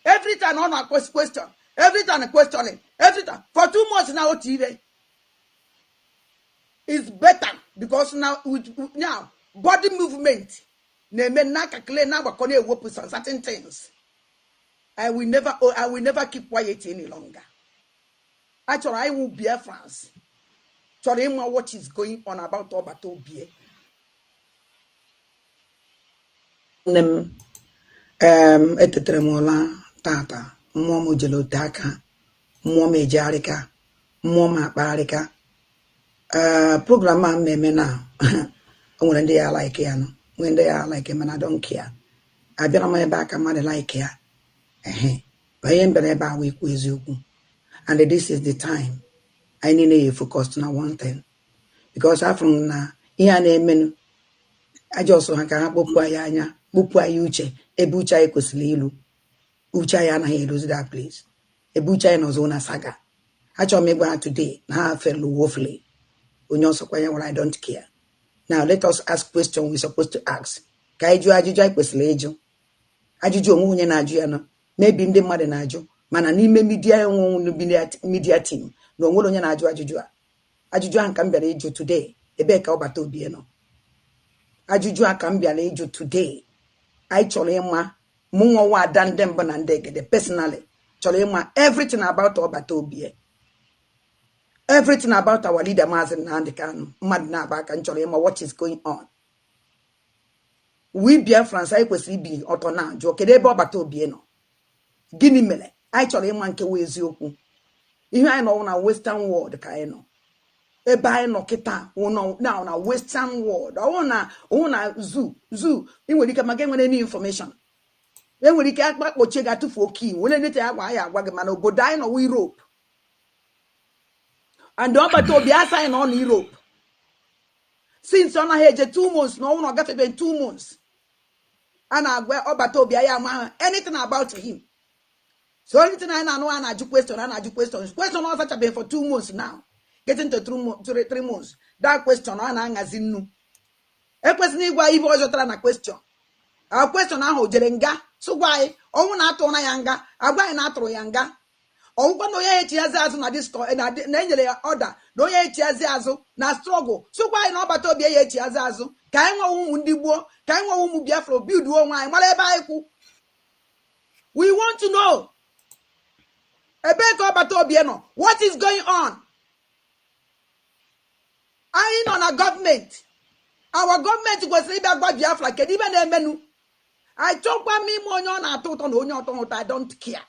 Every time on a question. Every time questioning. Every time. For 2 months now, TV. It's better because now now body movement. Certain things. I will never keep quiet any longer. Actually, I will be a France. So I know what is going on about Obato Bie. Etetremola tata, Momo Jelotaka, Mome Jarika, Moma Barika. Program me now. When they are like him, when they are like him, and I don't care. I bet on my back, I'm not like here. I am better about week with you. And this is the time I need to focus on one thing. Because I from now, here and men, I just want to have Bupaya, Uche, a butcher Koslilu, Uchayana, he lose that place. A butcher in Ozona saga. I told me today, now I felt woefully. When I don't care. Now let us ask questions we're supposed to ask. Kaiju ajuja Koslejo. Ajuju munye na ajuano. Maybe in the mother najo. Mana n'ime media team. No nwere onye na-ajụ ajụjụ a. Ajụjụ a ka m bịara ịjụ today. Ebe ka ọbata obi no. Ajụjụ a ka m bịara ịjụ today. I chọrọ ịma mụ nwa wa ada ndị mbụ na ndị egede personally. Chọrọ ịma everything about ọbata obi. Everything about our leader Mazi Nnamdi Kanu. Mmadụ na-aba aka chọrọ ịma what is going on. We Biafrans anyị kwesịrị ibi ọtọ na ajụ kedu ebe ọbata obi no. Gịnị mere? Anyị chọrọ ịma nke wụ eziokwu. Ihe anyị nọ na western world ka anyị nọ. Ebe anyị nọ kịta na western world. Ọwụ na zoo. Ị nwere ike maka enwere any information. E nwere ike akpakpochie gị atụfuo key. Wele nete ya agwa gị mana obodo anyị nọ Europe. And the ọbata obi asa anyị nọ na Europe. Since ọ naghị eje 2 months na ọwụ na ọ gafebe 2 months. A na-agwa ọbata obi anyị ama anything about him. So anything I know, I ask questions. Question also have been for 2 months now. Getting to 3 months. That question I answer no. A question igwa ibo ozo try na question. Our question ahụ jere nga. So why? Owu na atụ na yanga. Agwa na atụrụ yanga. Owu kwa no ya echi azi azụ na this na enyere order. No ya echi azi azụ na struggle. So why na ọbata obi ya echi azi azụ? Ka anyị nwe ụmụ ndị gboo, ka anyị nwe ụmụ Biafra build onwe anyị mara ebe anyị kwu. We want to know. What is going on? I know our government. Our government was about Biafra. Even a menu. I talk about me more. I don't care.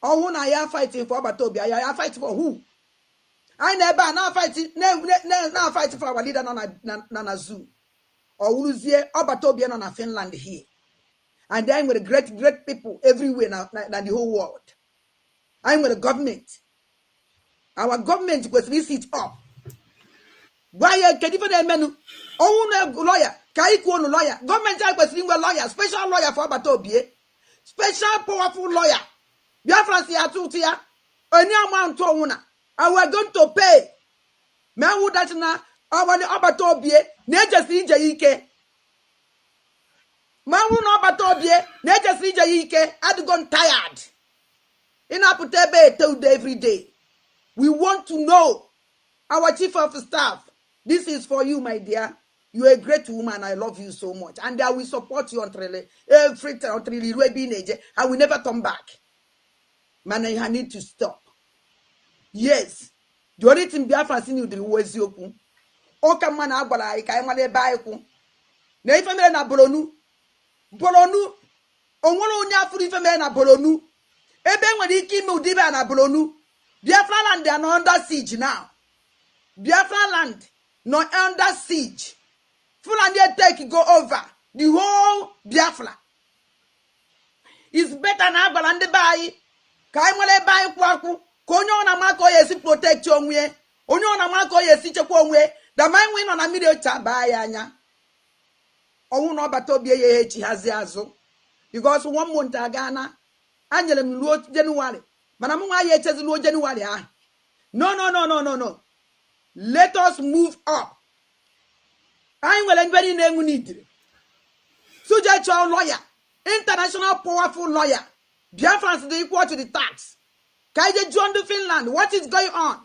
Oh, when I am fighting for Batobia, I am fighting for who? I never now fighting. Now fighting for our leader Nana Zoo. Or Uluzie or Batobia on Finland here. And then with great people everywhere now the whole world. I'm with the government. Our government was sit up. Why can even a menu? Oh, no lawyer. Kaiku lawyer. Government was a lawyer, special lawyer for Batobie. Special powerful lawyer. Biafra si atutia. Any amount to una. And we're going to pay. Man who that na our Batobie. Nature CJ Ike. Man who no Batobie. Nature CJ Ike. Had gone tired. In Aputebe told every day. We want to know. Our chief of staff. This is for you, my dear. You are a great woman. I love you so much. And I will support you until every time you will be in age. I will never come back. Man, I need to stop. Yes. The only thing Biafra seen you do was you. Oka man abala ika emale baiku. Na ifemele na bolonu. Bolonu. Onwolo onya afuru ifemele na bolonu. Ebe nwere ike ime udibe na bolonu. Biafra land they are not under siege now. Biafra land not under siege. Fulani take go over the whole Biafra. It's better na abalande bai. Kai mwale bai kwaku. Konyo na mako yesi protect onwe. Onyo na mako yesi chekwa onwe. Da man win on a middle tabaya anya. Owu no batobie ye echi hazi azu. Because 1 month agana. Angela luo January. Mana mu aye echezi luo January ah. No. Let us move up. I will anybody name need. Suja lawyer, international powerful lawyer. Biafrans dey equal to the tax. Kaije join the Finland. What is going on?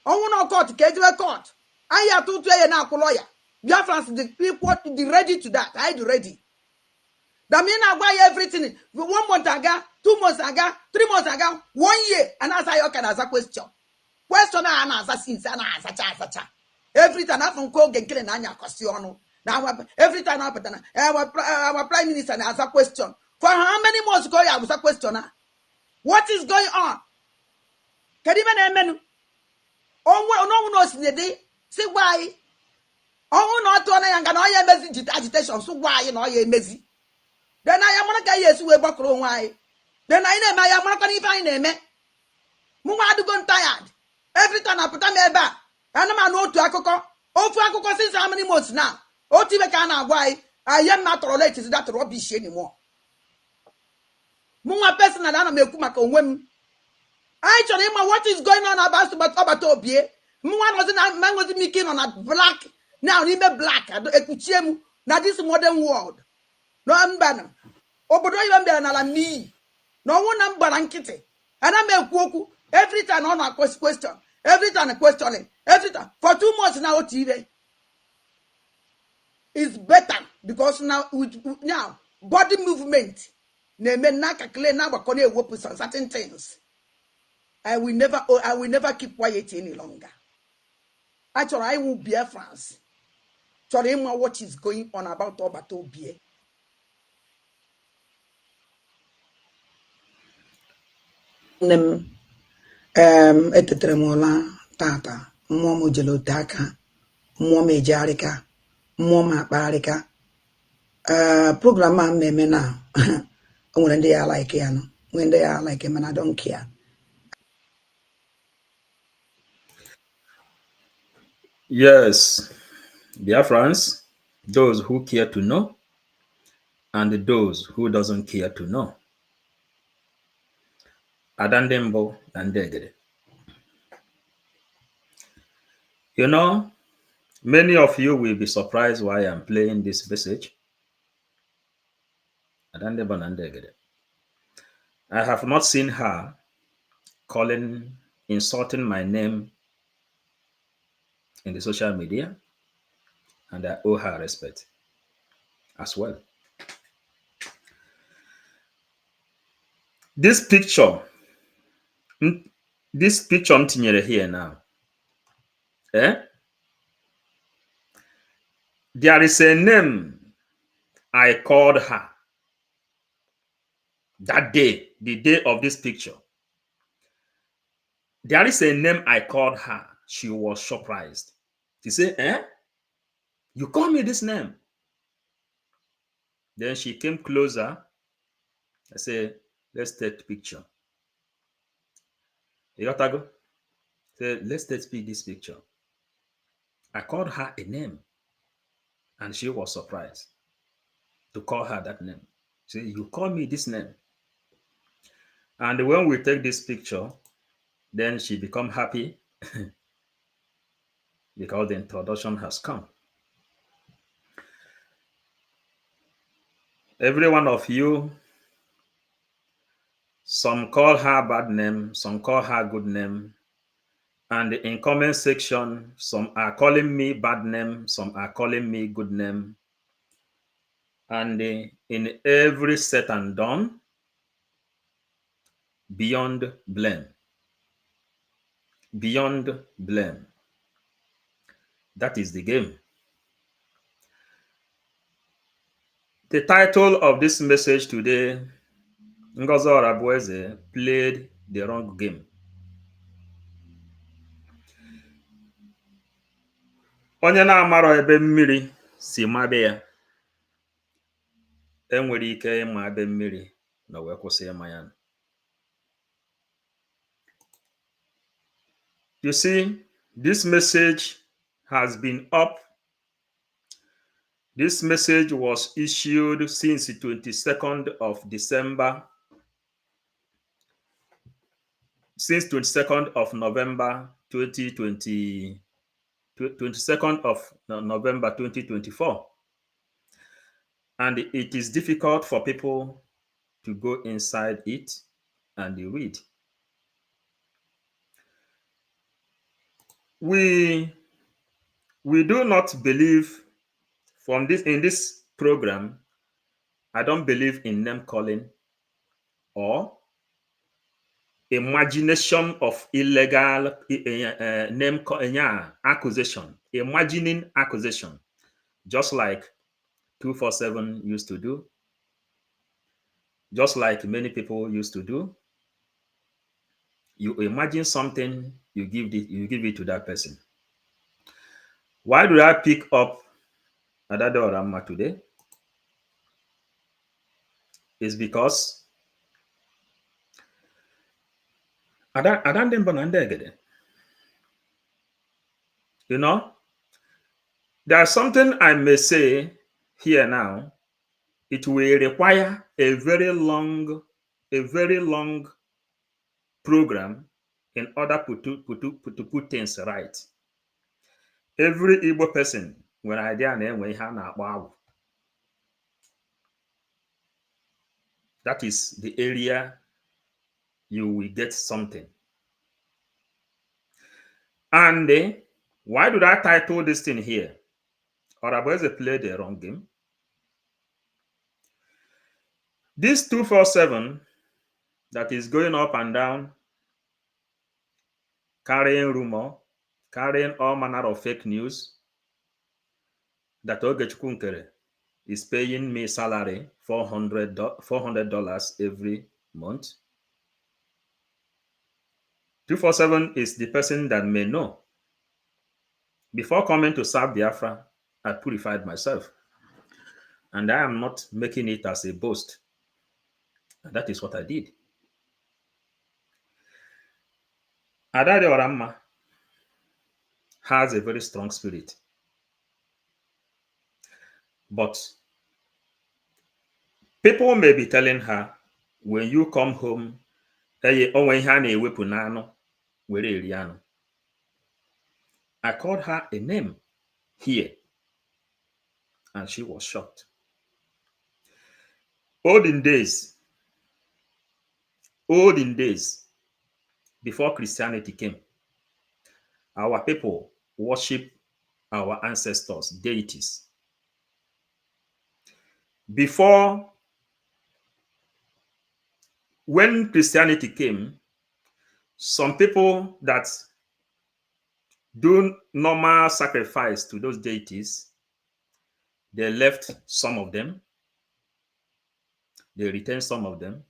No court, Kaije court. I have to tell you now, lawyer. Biafrans dey equal to the ready to that. I do ready. That mean I buy everything. 1 month ago, 2 months ago, 3 months ago, 1 year, and answer your can answer question. Question and answer since and answer. Every time I from call get an answer question. Now every time our prime minister answer question. For how many months ago I was a questioner? What is going on? Can even men? Oh, no one knows in the day. See why? Oh, not to an and agitation. So why you know you're messy? Then I am not yes we back why. Then I am not going to find a man. Mumadu gone tired. Every time I put on my back. And I'm not to Akoko. Oh, for Akoko since how many months now? Oh, Tibekana, why? I am not related to that rubbish anymore. Muma person and Anna Mekumako women. I told him what is going on about Obie. Muma was in man was making on a black. Now, he be black. Now, this modern world. No, I'm banner. Obodo even better than me. No one am balankite. And I make woku every time on a question. Every time a questioning. Every time. For 2 months now, TV is better because now body movement. On certain things. I will never keep quiet any longer. Actually, I will be a France. Tell him what is going on about Obato Bie. Etetremola tata, Momo Jelotaka, Mome Jarika, Moma Barika. Program me now. When they are like him, when they are like him, and I don't care. Yes, dear friends, those who care to know and those who doesn't care to know. Adandembo Dandegede. You know, many of you will be surprised why I'm playing this message. Adandembo Dandegede. I have not seen her insulting my name in the social media, and I owe her respect as well. This picture here now. There is a name I called her that day, the day of this picture. There is a name I called her. She was surprised. She said, you call me this name? Then she came closer. I said, let's take the picture. You got to go? Said, let's take this picture. I called her a name. And she was surprised to call her that name. She said, you call me this name? And when we take this picture, then she become happy because the introduction has come. Every one of you, some call her bad name, some call her good name. And in comment section, some are calling me bad name, some are calling me good name. And in every said and done, beyond blame. Beyond blame. That is the game. The title of this message today, Ngozi Orabueze played the wrong game. Onye na-amaro ebe mmiri si mabe ya, enwere ike ịma ebe mmiri na wee kwụsị ịma ya. You see, this message has been up. This message was issued since the 22nd of December, since 22nd of November 2020, 22nd of November 2024. And it is difficult for people to go inside it and you read. We do not believe from this in this program. I don't believe in name calling or imagination of illegal accusation, imagining accusation, just like 247 used to do, just like many people used to do. You imagine something, you give it to that person. Why do I pick up Adade Orama today? Is because Adande Bonandegede. You know, there's something I may say here now. It will require a very long program in order to put things right. Every Igbo person nwere idea na-enwe ihe a na-akpọ agwụ. That is the area you will get something. And why did I title this thing here? Orabueze played a wrong game. This 247 that is going up and down, carrying rumor, carrying all manner of fake news, that Ogechukwu Nkere is paying me salary $400 every month. 247 is the person that may know. Before coming to serve Biafra, I purified myself. And I am not making it as a boast. And that is what I did. Adade Orama has a very strong spirit. But people may be telling her, when you come home, I called her a name here, and she was shocked. Olden days, before Christianity came, our people worship our ancestors, deities. When Christianity came, some people that do normal sacrifice to those deities, they left some of them. They retained some of them.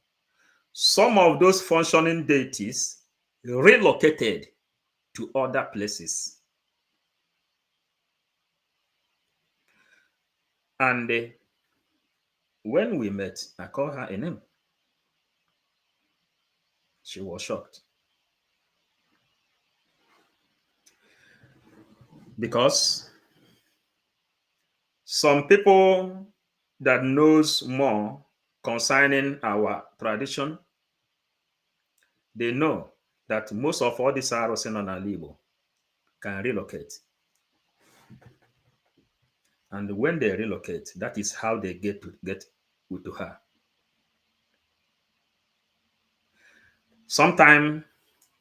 Some of those functioning deities relocated to other places. And when we met, I called her a name. She was shocked. Because some people that knows more concerning our tradition, they know that most of all these arrows in Igbo can relocate. And when they relocate, that is how they get to her. Sometimes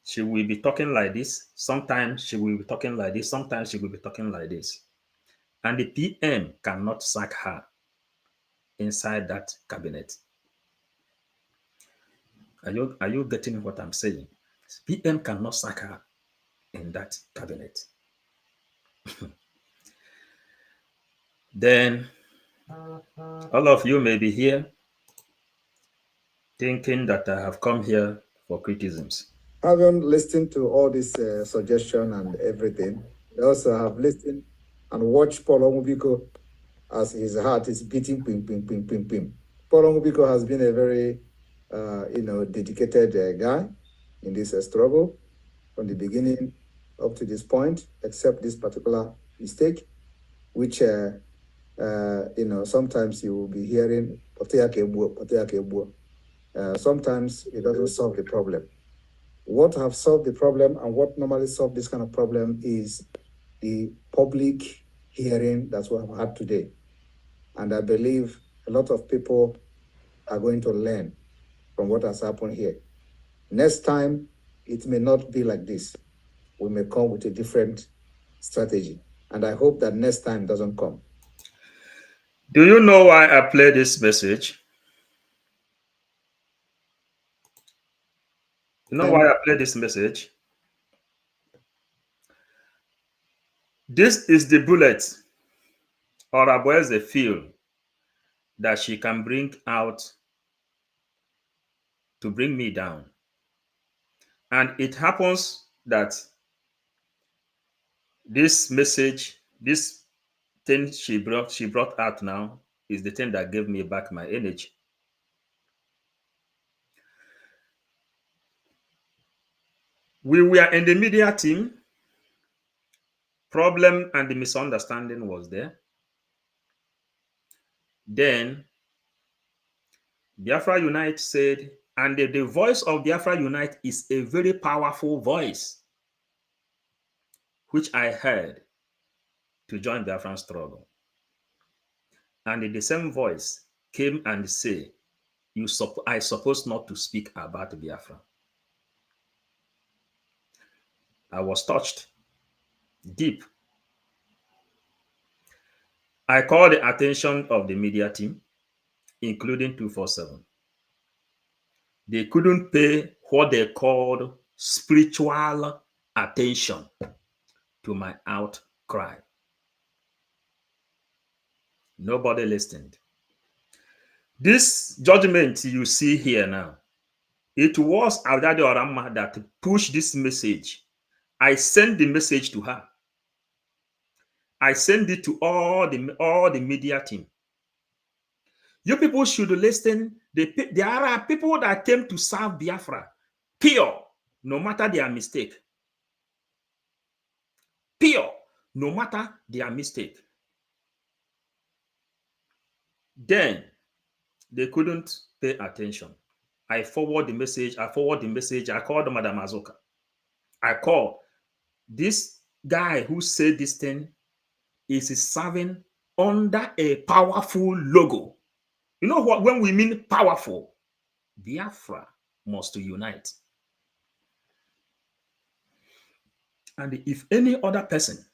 she will be talking like this. Sometimes she will be talking like this. Sometimes she will be talking like this. And the PM cannot sack her inside that cabinet. Are you getting what I'm saying? PM cannot sack her in that cabinet. Then all of you may be here thinking that I have come here for criticisms. Having listened to all this suggestion and everything, I also have listened and watched Paul Omubiko as his heart is beating, pim, pim, pim, pim, pim. Paul Omubiko has been a very, dedicated guy in this struggle from the beginning up to this point, except this particular mistake, which, sometimes you will be hearing, sometimes it doesn't solve the problem. What have solved the problem and what normally solve this kind of problem is the public hearing that's what I've had today. And I believe a lot of people are going to learn from what has happened here. Next time, it may not be like this. We may come with a different strategy. And I hope that next time doesn't come. Do you know why I play this message? You know why I play this message? This is the bullet Orabueze feel that she can bring out to bring me down. And it happens that this message, this thing she brought out now is the thing that gave me back my energy. We were in the media team. Problem and the misunderstanding was there. Then Biafra Unite said, and the voice of Biafra Unite is a very powerful voice, which I heard to join Biafran struggle. And the same voice came and said, I supposed not to speak about Biafra. I was touched deep. I called the attention of the media team, including 247. They couldn't pay what they called spiritual attention to my outcry. Nobody listened. This judgment you see here now, it was Adade Orama that pushed this message. I sent the message to her. I sent it to all the media team. You people should listen. There are people that came to serve Biafra, pure, no matter their mistake. Pure, no matter their mistake. Then they couldn't pay attention. I forward the message. I called Madam Azuka. I called this guy who said this thing is serving under a powerful logo. You know what? When we mean powerful, Biafra must unite. And if any other person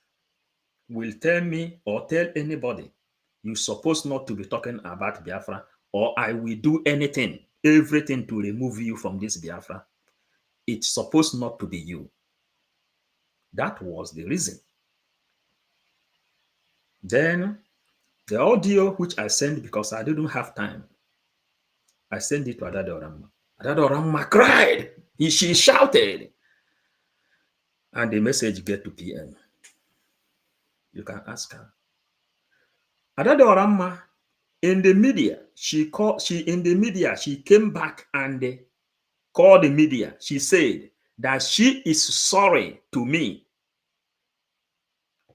will tell me or tell anybody, you're supposed not to be talking about Biafra, or I will do anything, everything to remove you from this Biafra, it's supposed not to be you. That was the reason. Then the audio which I sent, because I didn't have time, I sent it to Adade Orama. Adade Orama cried. She shouted. And the message get to PM. You can ask her. Adade Orama, in the media, she came back and called the media. She said that she is sorry to me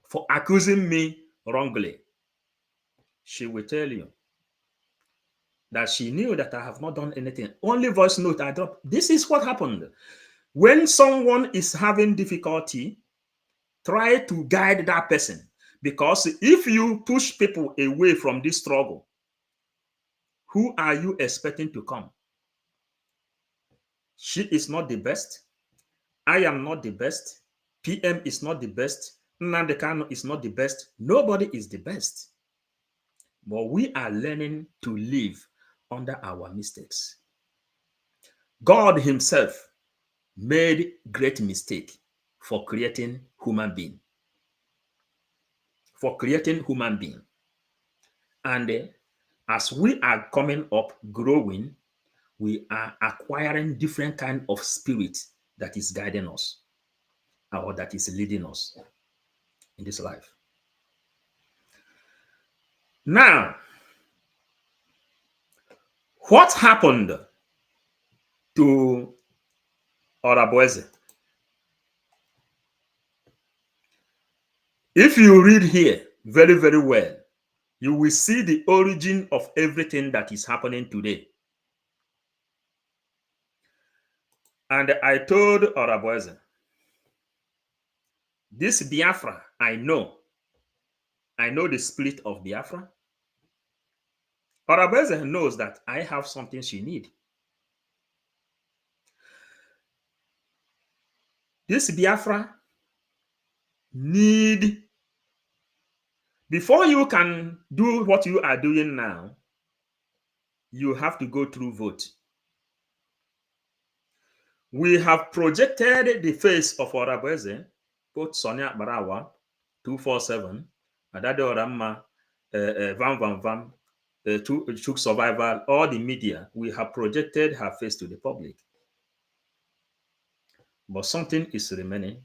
for accusing me wrongly. She will tell you that she knew that I have not done anything. Only voice note I dropped. This is what happened. When someone is having difficulty, try to guide that person. Because if you push people away from this struggle, who are you expecting to come? She is not the best. I am not the best. PM is not the best. Nnamdi Kanu is not the best. Nobody is the best. But we are learning to live under our mistakes. God himself made great mistake for creating human being. And as we are coming up, growing, we are acquiring different kind of spirit that is guiding us or that is leading us in this life. Now, what happened to Orabueze? If you read here very, very well, you will see the origin of everything that is happening today. And I told Orabueze, this Biafra, I know the spirit of Biafra. Orabueze knows that I have something she needs. This Biafra need, before you can do what you are doing now, you have to go through vote. We have projected the face of Orabueze, both Sonia Barawa, 247, Adade Oramma, Vam Vam Vam, Chuk Survival, all the media. We have projected her face to the public. But something is remaining.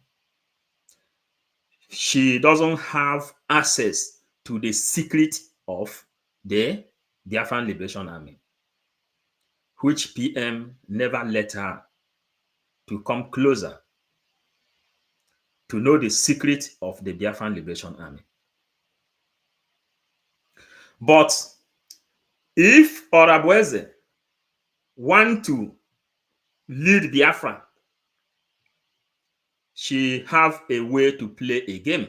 She doesn't have access to the secret of the Biafran Liberation Army, which PM never let her to come closer to know the secret of the Biafran Liberation Army. But if Orabueze want to lead Biafra, she have a way to play a game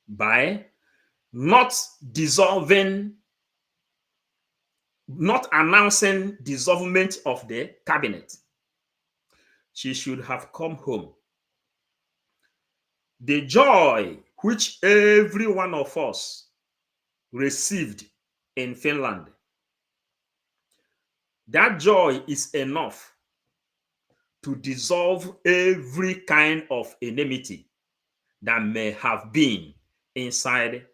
by not dissolving, not announcing dissolvement of the cabinet. She should have come home. The joy which every one of us received in Finland, that joy is enough to dissolve every kind of enmity that may have been inside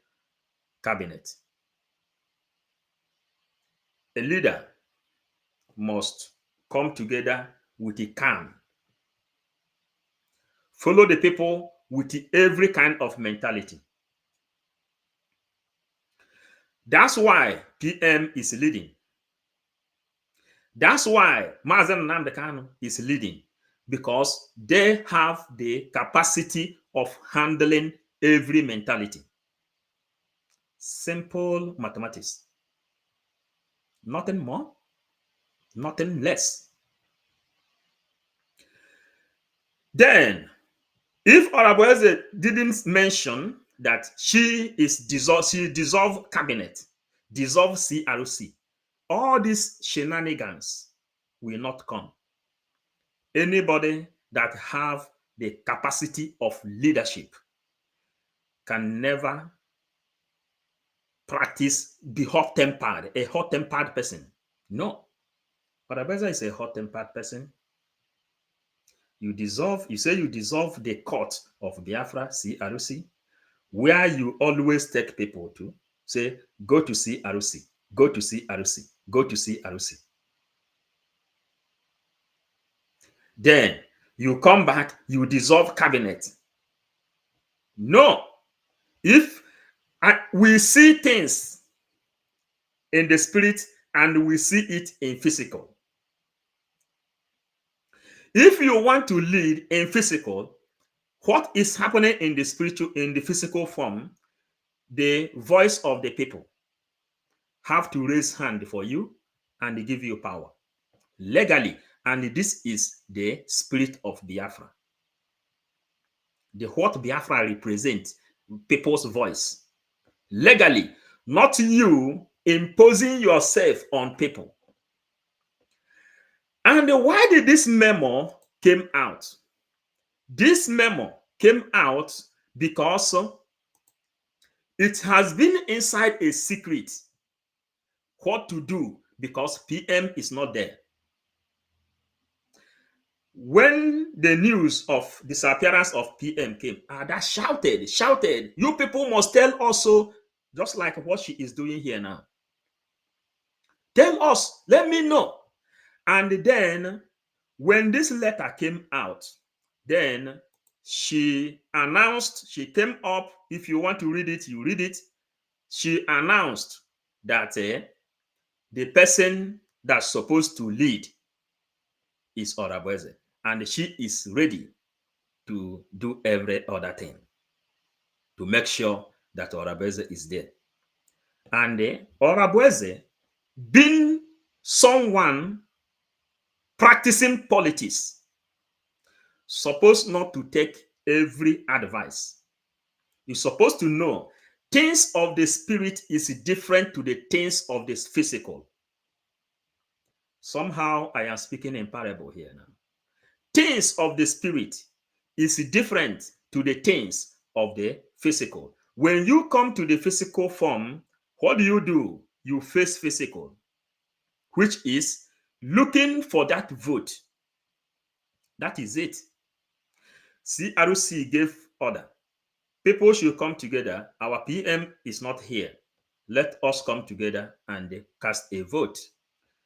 cabinet. A leader must come together with a calm, follow the people with every kind of mentality. That's why PM is leading. That's why Mazen Nnamdi Kanu is leading, because they have the capacity of handling every mentality. Simple mathematics. Nothing more, nothing less. Then, if Orabueze didn't mention that she dissolved cabinet, dissolved CRC, all these shenanigans will not come. Anybody that have the capacity of leadership can never practice be hot-tempered, a hot-tempered person. No. Orabueze is a hot-tempered person. You say you dissolve the court of Biafra, CRC, where you always take people to say, go to CRC, go to CRC, go to CRC. Then you come back, you dissolve cabinet. No. If we see things in the spirit and we see it in physical. If you want to lead in physical, what is happening in the spiritual, in the physical form, the voice of the people have to raise hand for you and give you power legally. And this is the spirit of Biafra. The what Biafra represents, people's voice. Legally, not you imposing yourself on people. And why did this memo came out? This memo came out because it has been inside a secret what to do, because PM is not there. When the news of disappearance of PM came, that shouted, you people must tell also, just like what she is doing here now. Tell us, let me know. And then when this letter came out, then she announced, she came up, if you want to read it, you read it. She announced that the person that's supposed to lead is Orabueze, and she is ready to do every other thing to make sure that Orabueze is there. And Orabueze, being someone practicing politics, supposed not to take every advice. You're supposed to know things of the spirit is different to the things of this physical. Somehow I am speaking in parable here now. things of the spirit is different to the things of the physical. When you come to the physical form, what do? You face physical, which is looking for that vote. That is it. CRC gave order. People should come together. Our PM is not here. Let us come together and cast a vote.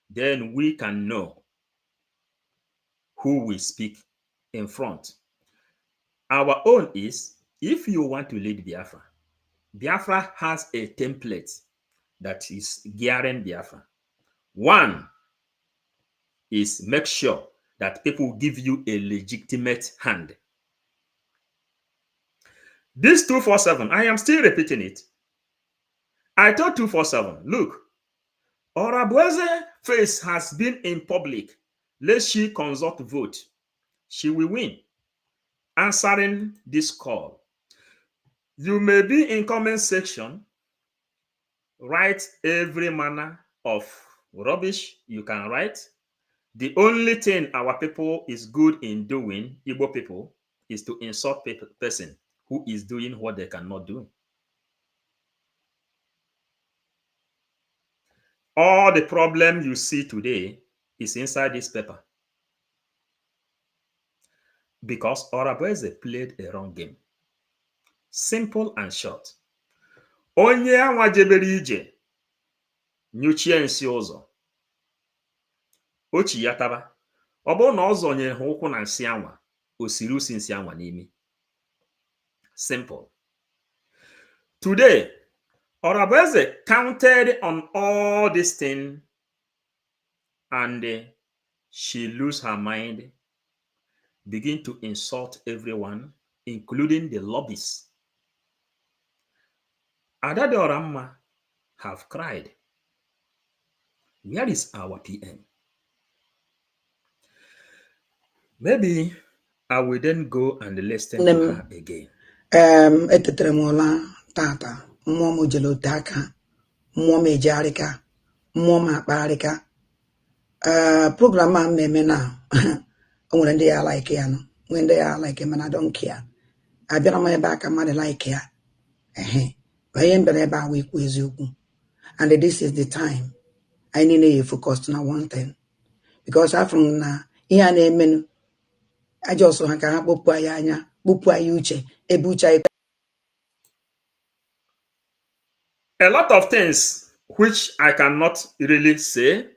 Then we can know who will speak in front. Our own is, if you want to lead Biafra, Biafra has a template that is gearing Biafra. One is make sure that people give you a legitimate hand. This 247, I am still repeating it. I told 247, look, Orabueze face has been in public. Let she consult vote. She will win. Answering this call. You may be in comment section. Write every manner of rubbish you can write. The only thing our people is good in doing, Igbo people, is to insult person who is doing what they cannot do. All the problem you see today is inside this paper. Because Orabueze played a wrong game. Simple and short. Onye anwa jebere ije nyuchie nsi ụzọ. Ochi ya taba. Ọ bụrụ na ọ zọnyere ha ụkwụ na nsị anwa, o siri usi nsị anwa n'imi. Simple. Today, Orabueze counted on all this thing and she lose her mind, begin to insult everyone, including the lobbyists. Ada de Oramma have cried. Where is our PM? Maybe I will then go and listen to her again. Etetere m ụla tata, mmụọ m jere ote aka, mmụọ m ejearịka, mmụọ m akparịka. Program a mmemme na o nwere ndị ya like ya nọ, nwere ndị ya like mana I don't care. Abịara m ebe aka mmadụ like ya. Onye mbere ebe a wee ikwu eziokwu. And this is the time I need to focus on one thing. Because after na ihe a na-emenu aja ọsọ ha ka ha kpopụ anyị anya, kpopụ anyị uche, ebe uche anyị. A lot of things which I cannot really say,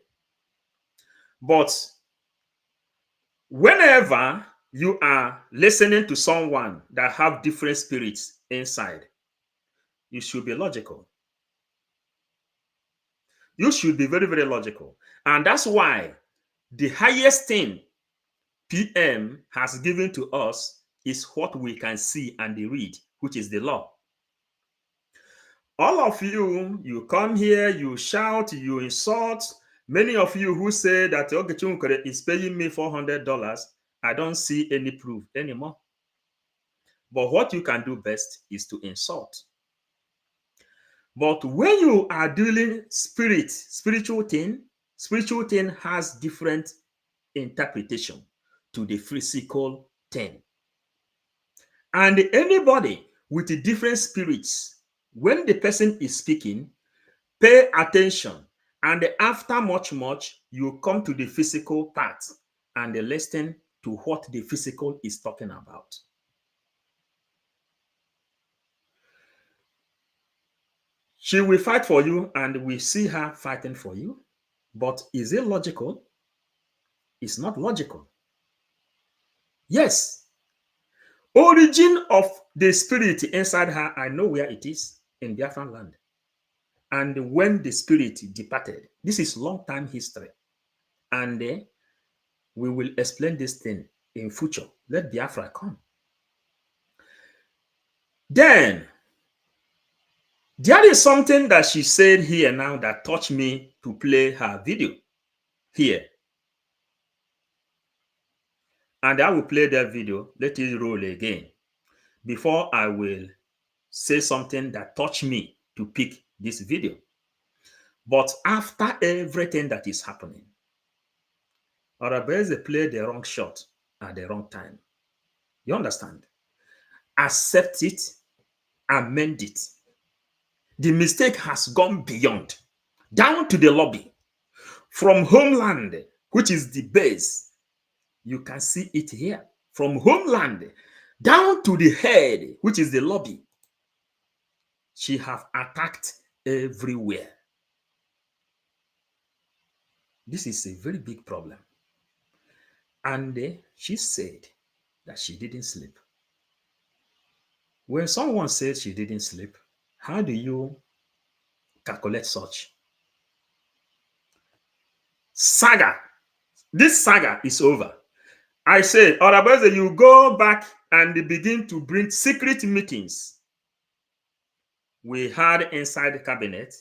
but whenever you are listening to someone that have different spirits inside, you should be logical. You should be very, very logical. And that's why the highest thing PM has given to us is what we can see and read, which is the law. All of you, you come here, you shout, you insult. Many of you who say that Ogechunkwere is paying me $400, I don't see any proof anymore. But what you can do best is to insult. But when you are dealing spiritual thing has different interpretation to the physical thing. And anybody with the different spirits, when the person is speaking, pay attention. And after much, you come to the physical part and listen to what the physical is talking about. She will fight for you and we see her fighting for you. But is it logical? It's not logical. Yes. Origin of the spirit inside her, I know where it is, in Biafran land. And when the spirit departed, this is long time history. And we will explain this thing in future. Let Biafra come. Then, there is something that she said here now that touched me to play her video here. And I will play that video. Let it roll again before I will say something that touched me to pick this video. But after everything that is happening, Orabueze played the wrong shot at the wrong time. You understand? Accept it, amend it. The mistake has gone beyond, down to the lobby. From homeland, which is the base, you can see it here. From homeland, down to the head, which is the lobby. She have attacked everywhere. This is a very big problem. And she said that she didn't sleep. When someone says she didn't sleep, how do you calculate such? Saga. This saga is over. I say, Orabueze, you go back and begin to bring secret meetings we had inside the cabinet,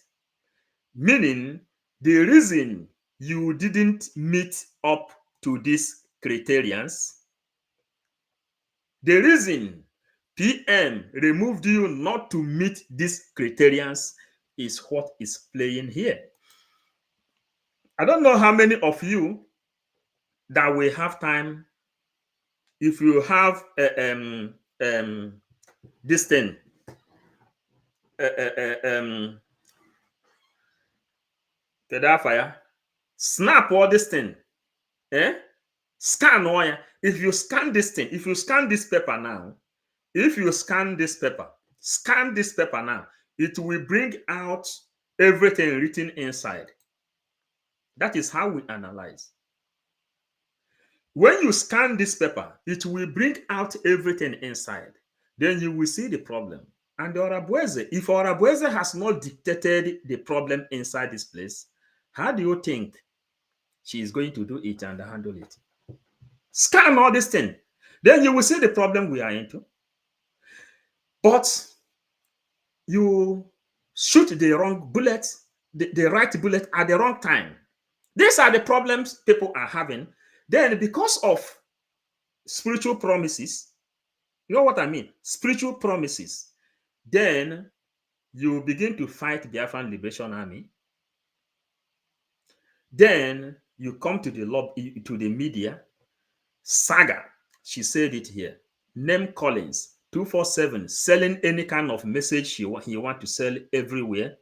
meaning the reason you didn't meet up to these criterions, the reason PM removed you not to meet these criterions is what is playing here. I don't know how many of you that will have time. If you have this thing, snap all this thing, scan all. If you scan this thing, if you scan this paper now, scan this paper now, it will bring out everything written inside. That is how we analyze. When you scan this paper, it will bring out everything inside. Then you will see the problem. And Orabueze, if Orabueze has not dictated the problem inside this place, how do you think she is going to do it and handle it? Scan all this thing. Then you will see the problem we are into. But you shoot the wrong bullet, the right bullet at the wrong time. These are the problems people are having. Then because of spiritual promises, you know what I mean? Spiritual promises. Then you begin to fight Biafran Liberation Army. Then you come to the lobby, to the media. Saga, she said it here. Name callings, 247, selling any kind of message he want to sell everywhere.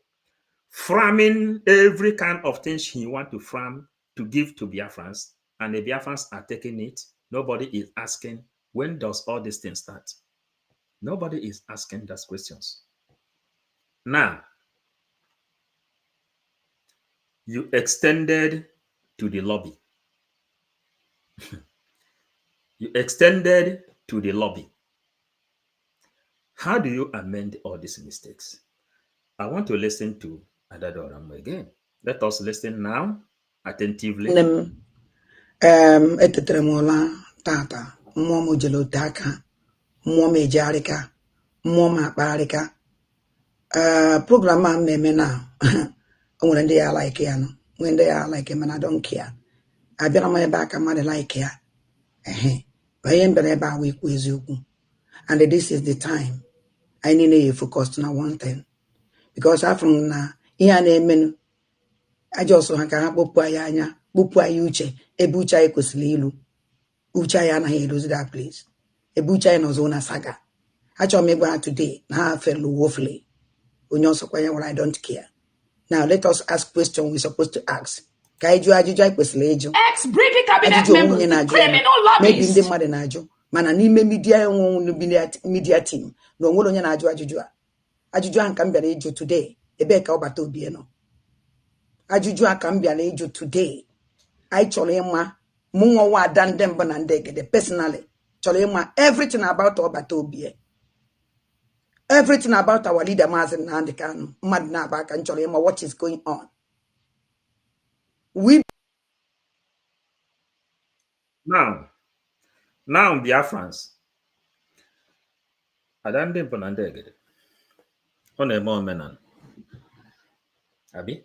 Framing every kind of thing he want to frame to give to Biafrans. And the Biafrans are taking it. Nobody is asking, when does all these things start? Nobody is asking those questions. Now, you extended to the lobby. You extended to the lobby. How do you amend all these mistakes? I want to listen to Adado Oramu again. Let us listen now attentively. Etetere m ụla tata, mmụọ m jere ote aka, mmụọ m ejegharịka, mmụọ m akpagharịka. Program a mmemme na o nwere ndị ya like ya nọ, nwere ndị ya like mana I don't care. Abịara m ebe aka mmadụ like ya. Onye mbere ebe a wee ikwu eziokwu. And this is the time I need to focus on one thing. Because after na ihe a na-eme ajọsọ ha ka ha kpopụ anyị anya, kpopụ anyị uche, ebe uche anyị kwesịrị ilu. Uche anyị anaghị eluzi that place. Ebe uche anyị nọzọ na saga. Achọrọ m ịgwa ha today na ha felu woefully. Onye ọsọkwa ya nwere I don't care. Now let us ask questions we're supposed to ask. Ka anyị jụọ ajụjụ anyị kwesịrị ịjụ. Ex-British cabinet members, the criminal maybe ndị lobbies. mmadụ na-ajụ. Mana n'ime media team na onwere onye na-ajụ ajụjụ a. Ajụjụ a ka m bịara ịjụ today. Ebe ka ọbata obi nọ. Ajụjụ a ka m bịara ịjụ today. Anyị chọrọ ịma mụ nwa ada ndị mbụ na ndị egede personally chọrọ ịma everything about ọbata obi. Everything about our leader Maazị Nnamdi Kanu. Mmadụ na-aba aka chọrọ ịma what is going on. Now Biafrans, ada ndị mbụ na ndị egede, ọ na-eme omenala. Abi?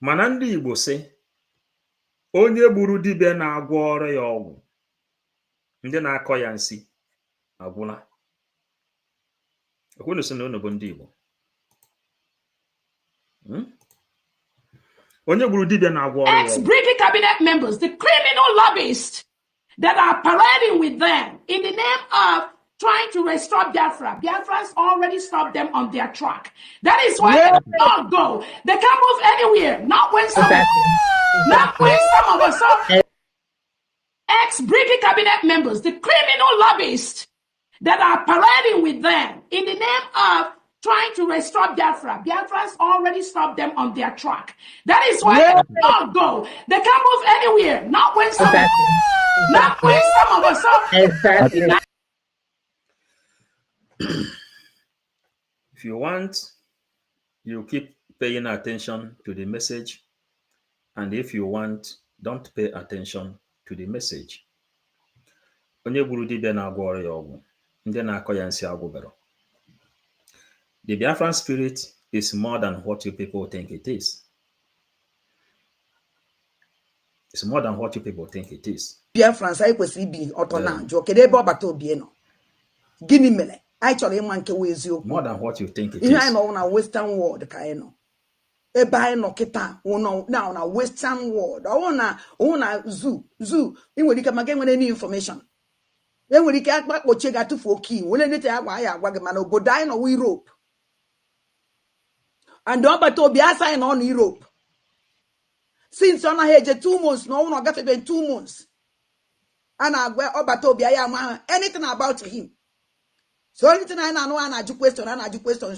Mana ndị Igbo sị, onye gburu dibịa na-agwọ ọrụ ya ọgwụ, ndị na-akọ ya nsị agwụla. Ekwenu sị na unu bụ ndị Igbo. Onye gburu dibịa na-agwọ ọrụ ya ọgwụ. Ex-British cabinet members, the criminal lobbies. that are parading with them in the name of trying to restore Biafra. Biafrans already stopped them on their track. That is why they don't go. They can't move anywhere. Not when some of us ex-British cabinet members, the criminal lobbyists that are parading with them in the name of trying to restore Biafra. Biafrans already stopped them on their track. That is why they don't go. They can't move anywhere. Not when some of us If you want, you keep paying attention to the message. And if you want, don't pay attention to the message. Onye gburu dibịa na-agwọ ọrịa ọgwụ, ndị na-akọ ya nsị agwụbero. The Biafran spirit is more than what you people think it is. It's more than what you people think it is. Biafrans anyị kwesịrị ibi ọtọ na njọ kedu ebe ọbata obi nọ. Gịnị mere? Anyị chọrọ ịma nke wụ eziokwu. More than what you think it is. Ihe anyị nọ na western world ka anyị nọ. Ebe anyị nọ kịta na western world. Ọwụ na zoo ị nwere ike maka enwere any information. Enwere ike akpọchie ga-atụfu oke iwu. Onye nete agwa anyị agwa gị mana obodo anyị nọ Europe. And ọbata obi asa anyị nọ Europe. Since ọ naghị eje 2 months na ọnwụ na ọ gafebe 2 months. A na-agwa ọbata obi anyị ama anything about him. So anything I know, I do question.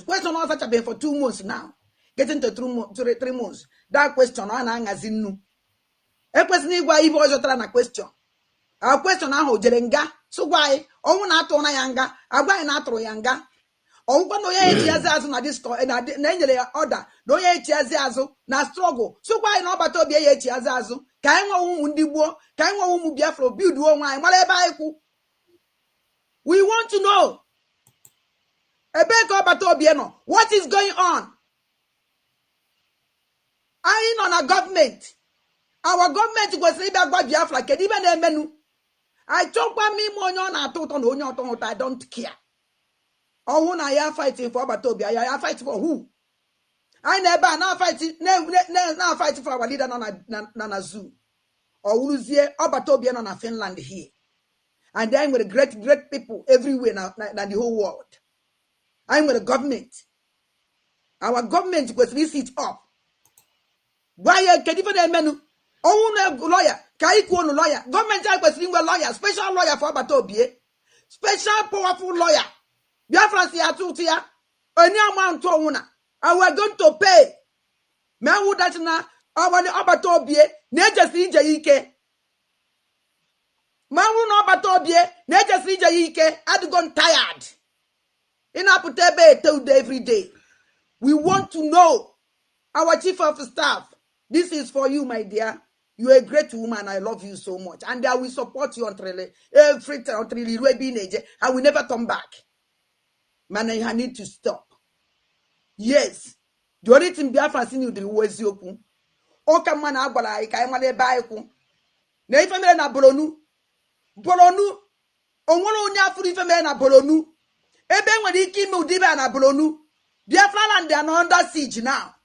Question also have been for 2 months now. Getting to 3 months. That question I as in no. A question is why you was trying a question. Our question now jerenga. So why? Oh na to na yanga. Agwa na to yanga. Oh no ye chiazazo na this na nyere order. No ye chiazazo na struggle. So why no bato be ye chiazazo? Ka enwe umu ndi gbo, ka enwe umu Biafra build one why. Mala ebe aiku. We want to know. What is going on? I know on a government. Our government was about Biafra. I talk about me more. I don't care. Oh, when I am fighting for Batobi, I am fighting for who? I never now fighting. Now fighting for our leader Nana Zoo or Uluzie or Batobi on Finland here, and then with great people everywhere now the whole world. I'm with the government. Our government was sit up. Why can even a menu? Oh, no lawyer. Kaiku lawyer. Government was lawyer. Special lawyer for Batobie. Special powerful lawyer. Biafra Tutia. Any amount to una. And we're going to pay. Man would that na our Abatobie. Nature CJK. Man would not Batobie. Nature CJK. I'd gone tired. In Aputebe told every day. We want to know our chief of staff. This is for you, my dear. You're a great woman. I love you so much. And I will support you until every time until you will be in age. I will never come back. Man, I need to stop. Yes. The only thing Biafra seen you do was you. Oka man abala ika emale baiku. Na ifemele na bolonu. Bolonu. Onwono onya furu ifemele na bolonu. Ebe nwere ike ime udibe na bolonu. Biafra land they are not under siege now.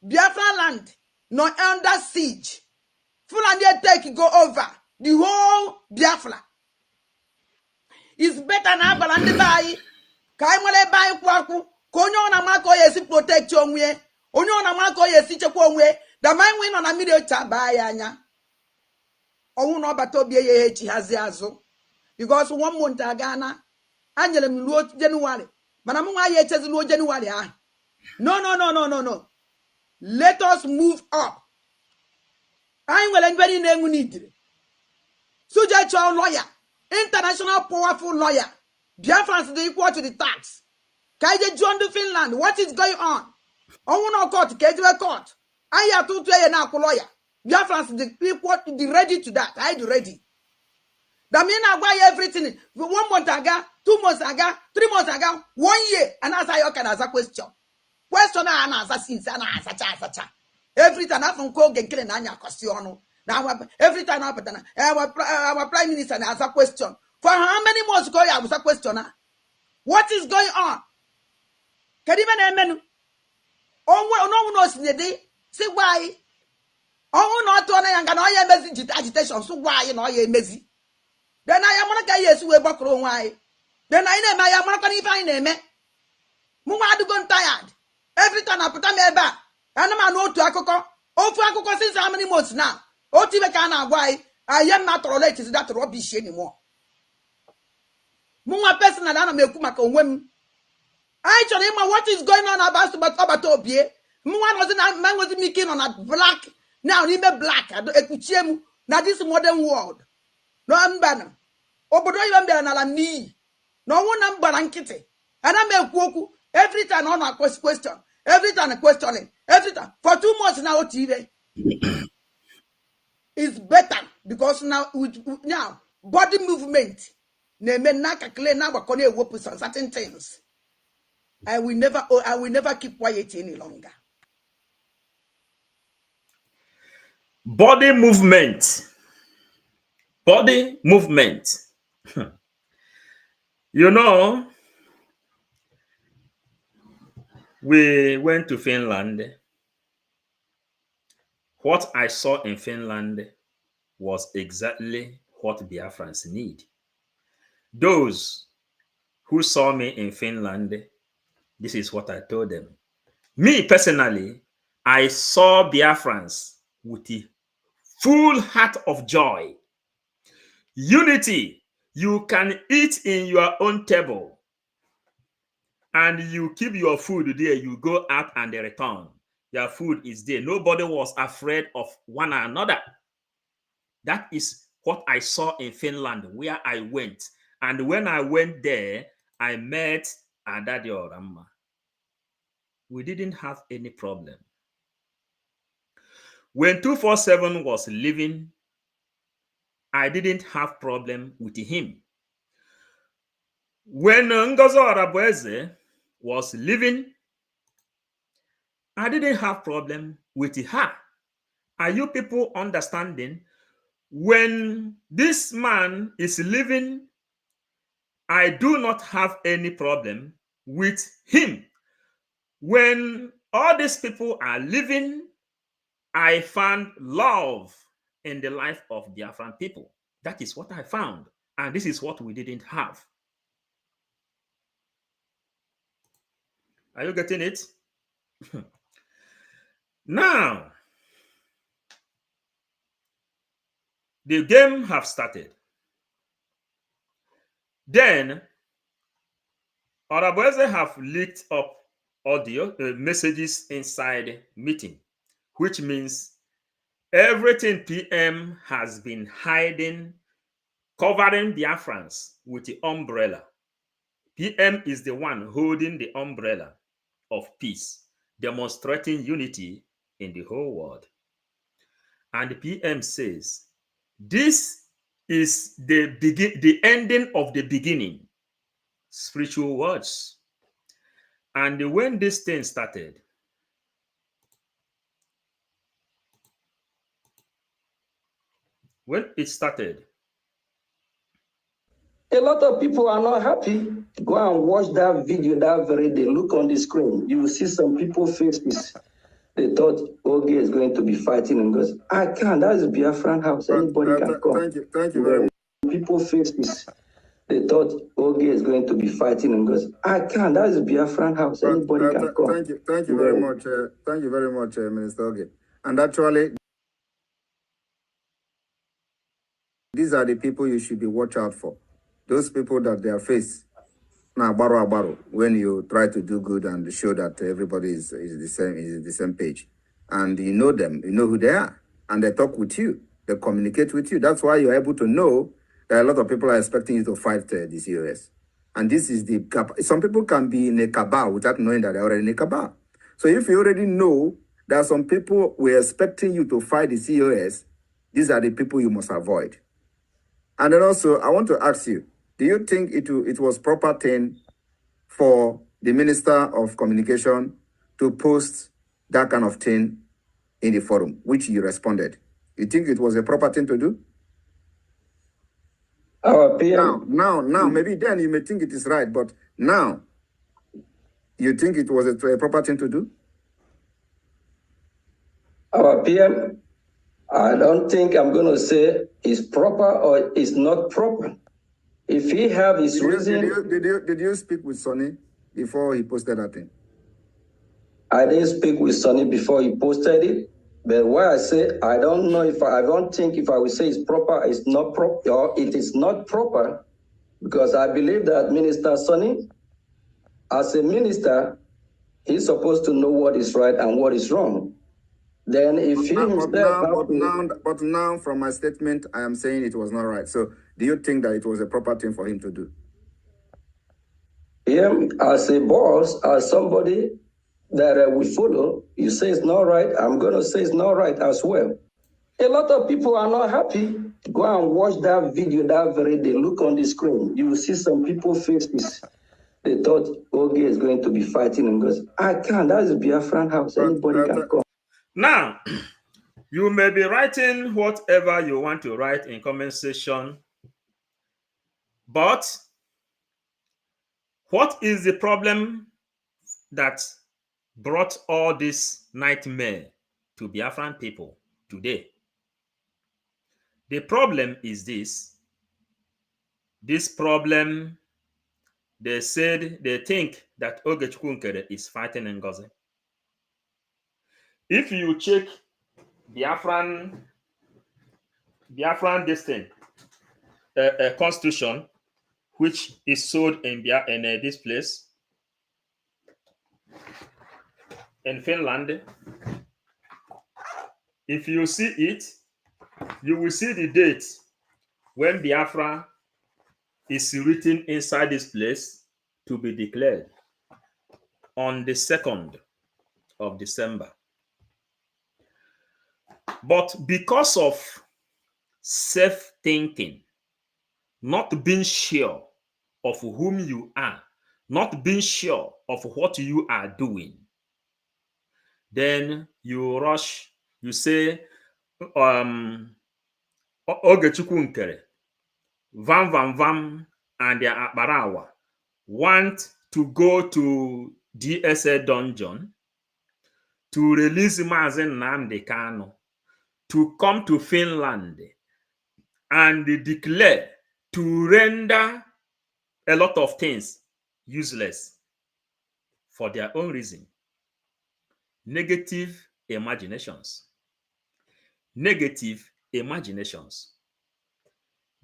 Biafra land not under siege. Fulani take go over the whole Biafra. It's better now balandi bai. Kai mwale bai kwaku. Konyo na mako yesi protect onwe. Onyo na mako yesi chekwa onwe. Da mai win on a video bai anya. Owu no batobie ye echi hazi azu. Because 1 month agana anyele mluo January. Mana munga ye chezi luo January ah. No. Let us move up. I will anybody name need. Suja child lawyer, international powerful lawyer. Biafrans is equal to the tax. Kaije John to Finland. What is going on? No court, Kaije court. I have to tell you now, lawyer. Biafrans is equal to the ready to that. I do ready. That mean I buy everything. 1 month ago, 2 months ago, 3 months ago, 1 year, and answer your can answer question. Question and answer since and answer. Every time I from call get anya question. Now every time our prime minister answer question. For how many months ago I was a questioner? What is going on? Can even a menu? Oh, no knows the day. See why? Oh, not to an agitation. So why you know you're messy? Then I am not going to yes, we back why. Then I am not going to find them. Mumadu gone tired. Every time I put a me back. And I'm not to Akoko. Oh, for Akoko since how many months now? Oh, Tibekana, why? I am not related to that rubbish anymore. Muma person and I make Kumako women. I told him what is going on about Obie. Man was making on a black. Now he be black. Now this modern world. No I'm banner. Obodo even be na me. No one am barankete. And I make woku every time on a question. Every time a questioning. Every time for 2 months now TV. It's better because now now body movement. Ne men na kakle na wakone wopus on certain things. I will never keep quiet any longer. Body movement. Body movement. You know, we went to Finland. What I saw in Finland was exactly what Biafrans need. Those who saw me in Finland, this is what I told them. Me personally, I saw Biafrans with a full heart of joy. Unity. You can eat in your own table and you keep your food there. You go out and they return. Your food is there. Nobody was afraid of one another. That is what I saw in Finland where I went. And when I went there, I met Adadi Orama. We didn't have any problem. When 247 was living, I didn't have problem with him. When Ngozi Orabueze was living, I didn't have problem with her. Are you people understanding? When this man is living, I do not have any problem with him. When all these people are living, I found love in the life of Biafran people. That is what I found. And this is what we didn't have. Are you getting it? Now, the game have started. Then, Orabueze have leaked up audio messages inside meeting, which means everything PM has been hiding, covering Biafrans with the umbrella. PM is the one holding the umbrella of peace, demonstrating unity in the whole world. And the PM says, this is the ending of the beginning. Spiritual words. And when this thing started, a lot of people are not happy. Go and watch that video that very day. Look on the screen. You will see some people's faces. They thought Oge is going to be fighting and goes, I can't. That is Biafran house. Anybody can come. Thank you very much. People's faces. They thought Oge is going to be fighting and goes, I can't. That is Biafran house. Anybody can come. Thank you very much. Thank you very much, Minister Oge. And actually, these are the people you should be watch out for. Those people that their face now baro when you try to do good and show that everybody is the same page, and you know them, you know who they are, and they talk with you, they communicate with you. That's why you're able to know that a lot of people are expecting you to fight the COS. And this is the some people can be in a cabal without knowing that they're already in a cabal. So if you already know that some people were expecting you to fight the COS, these are the people you must avoid. And then also, I want to ask you, do you think it was proper thing for the Minister of Communication to post that kind of thing in the forum, which you responded? You think it was a proper thing to do? Now, maybe then you may think it is right, but now, you think it was a proper thing to do? Our I don't think I'm going to say it's proper or it's not proper. If he have his reason... Did you speak with Sonny before he posted that thing? I didn't speak with Sonny before he posted it. But why I say I don't know if I don't think if I will say it's proper, it's not proper, or it is not proper, because I believe that Minister Sonny, as a minister, he's supposed to know what is right and what is wrong. Then if he himself... But now, from my statement, I am saying it was not right. So do you think that it was a proper thing for him to do? Him as a boss, as somebody that we follow, you say it's not right, I'm going to say it's not right as well. A lot of people are not happy. Go and watch that video that very day. Look on the screen. You will see some people's faces. They thought Oge is going to be fighting in Ngozi. I can't. That is a Biafran house. Anybody can come. Now, you may be writing whatever you want to write in comment section, but what is the problem that brought all this nightmare to Biafran people today? The problem is this. This problem, they said they think that Ogechukwu Nkere is fighting Ngozi. If you check Biafran this thing, a constitution, which is sold in this place, in Finland, if you see it, you will see the date when Biafra is written inside this place to be declared on the 2nd of December. But because of self-thinking, not being sure of whom you are, not being sure of what you are doing, then you rush, you say, Ogechukwu Nkere, Vam, and their Akbarawa want to go to DSA dungeon to release Mazi Nnamdi Kanu, to come to Finland and declare to render a lot of things useless for their own reason. Negative imaginations. Negative imaginations.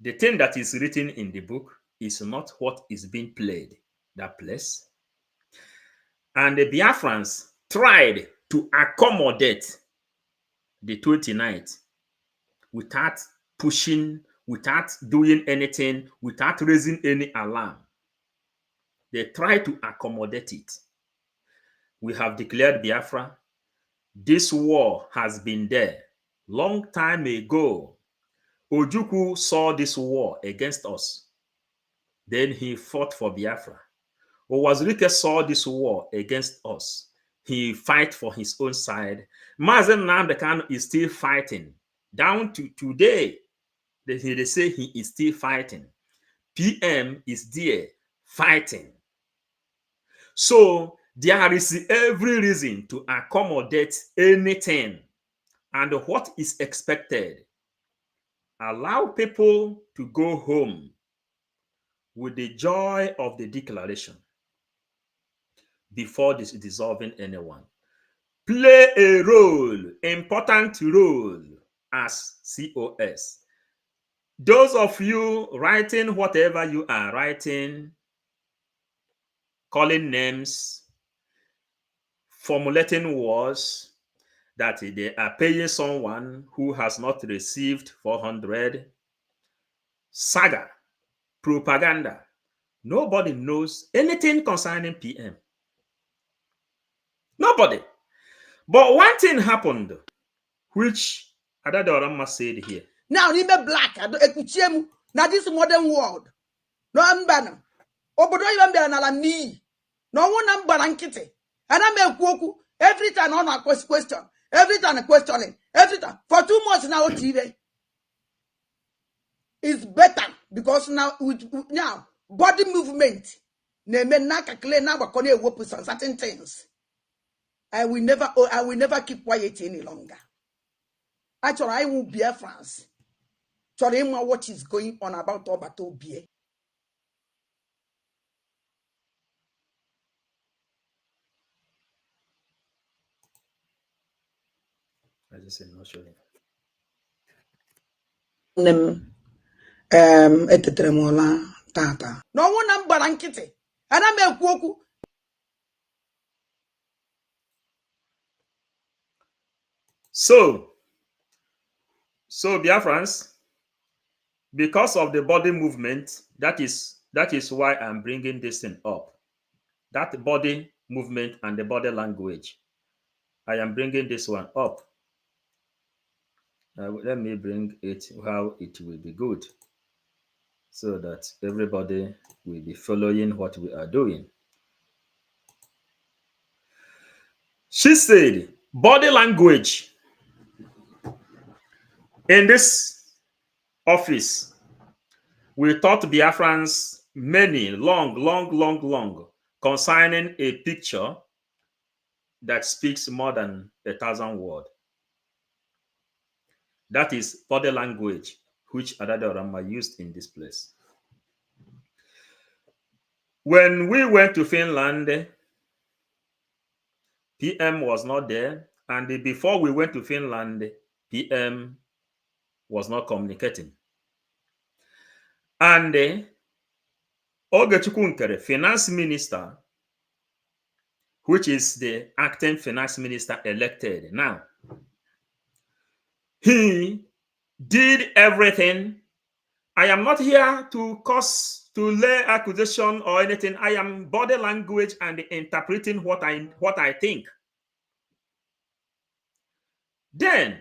The thing that is written in the book is not what is being played that place. And the Biafrans tried to accommodate the 29th without pushing, without doing anything, without raising any alarm. They tried to accommodate it. We have declared Biafra. This war has been there long time ago. Ojukwu saw this war against us. Then he fought for Biafra. Owazirike saw this war against us. He fight for his own side. Mazi Nnamdi Kanu is still fighting. Down to today, they say he is still fighting. PM is there fighting. So there is every reason to accommodate anything. And what is expected? Allow people to go home with the joy of the declaration before dissolving anyone. Play a role, important role as COS. Those of you writing whatever you are writing, calling names, formulating words that they are paying someone who has not received 400, saga, propaganda. Nobody knows anything concerning PM. Nobody. But one thing happened, which Adadorama said here. Now, remember black, now this modern world. No, I'm banner. Obodo even be na me. No one am barankite. And I make woku every time on a question. Every time a questioning. Every time. For 2 months now, TV. It's better because now now body movement. Certain things. I will never keep quiet any longer. Actually, I will be a France. Sorry, what is going on about Obato Bie. I just said not showing. Etetremola tata. No one am barankete. And I make woku. So Biafrans, because of the body movement, that is why I'm bringing this thing up. That body movement and the body language, I am bringing this one up. Let me bring it how it will be good, so that everybody will be following what we are doing. She said, body language in this office, we taught Biafrans many long concerning a picture that speaks more than 1,000 words. That is body language, which Adada Rama used in this place. When we went to Finland, PM was not there. And before we went to Finland, PM was not communicating. And Ogechukwu Nkere, finance minister, which is the acting finance minister elected now, he did everything. I am not here to lay accusation or anything. I am body language and interpreting what I think. Then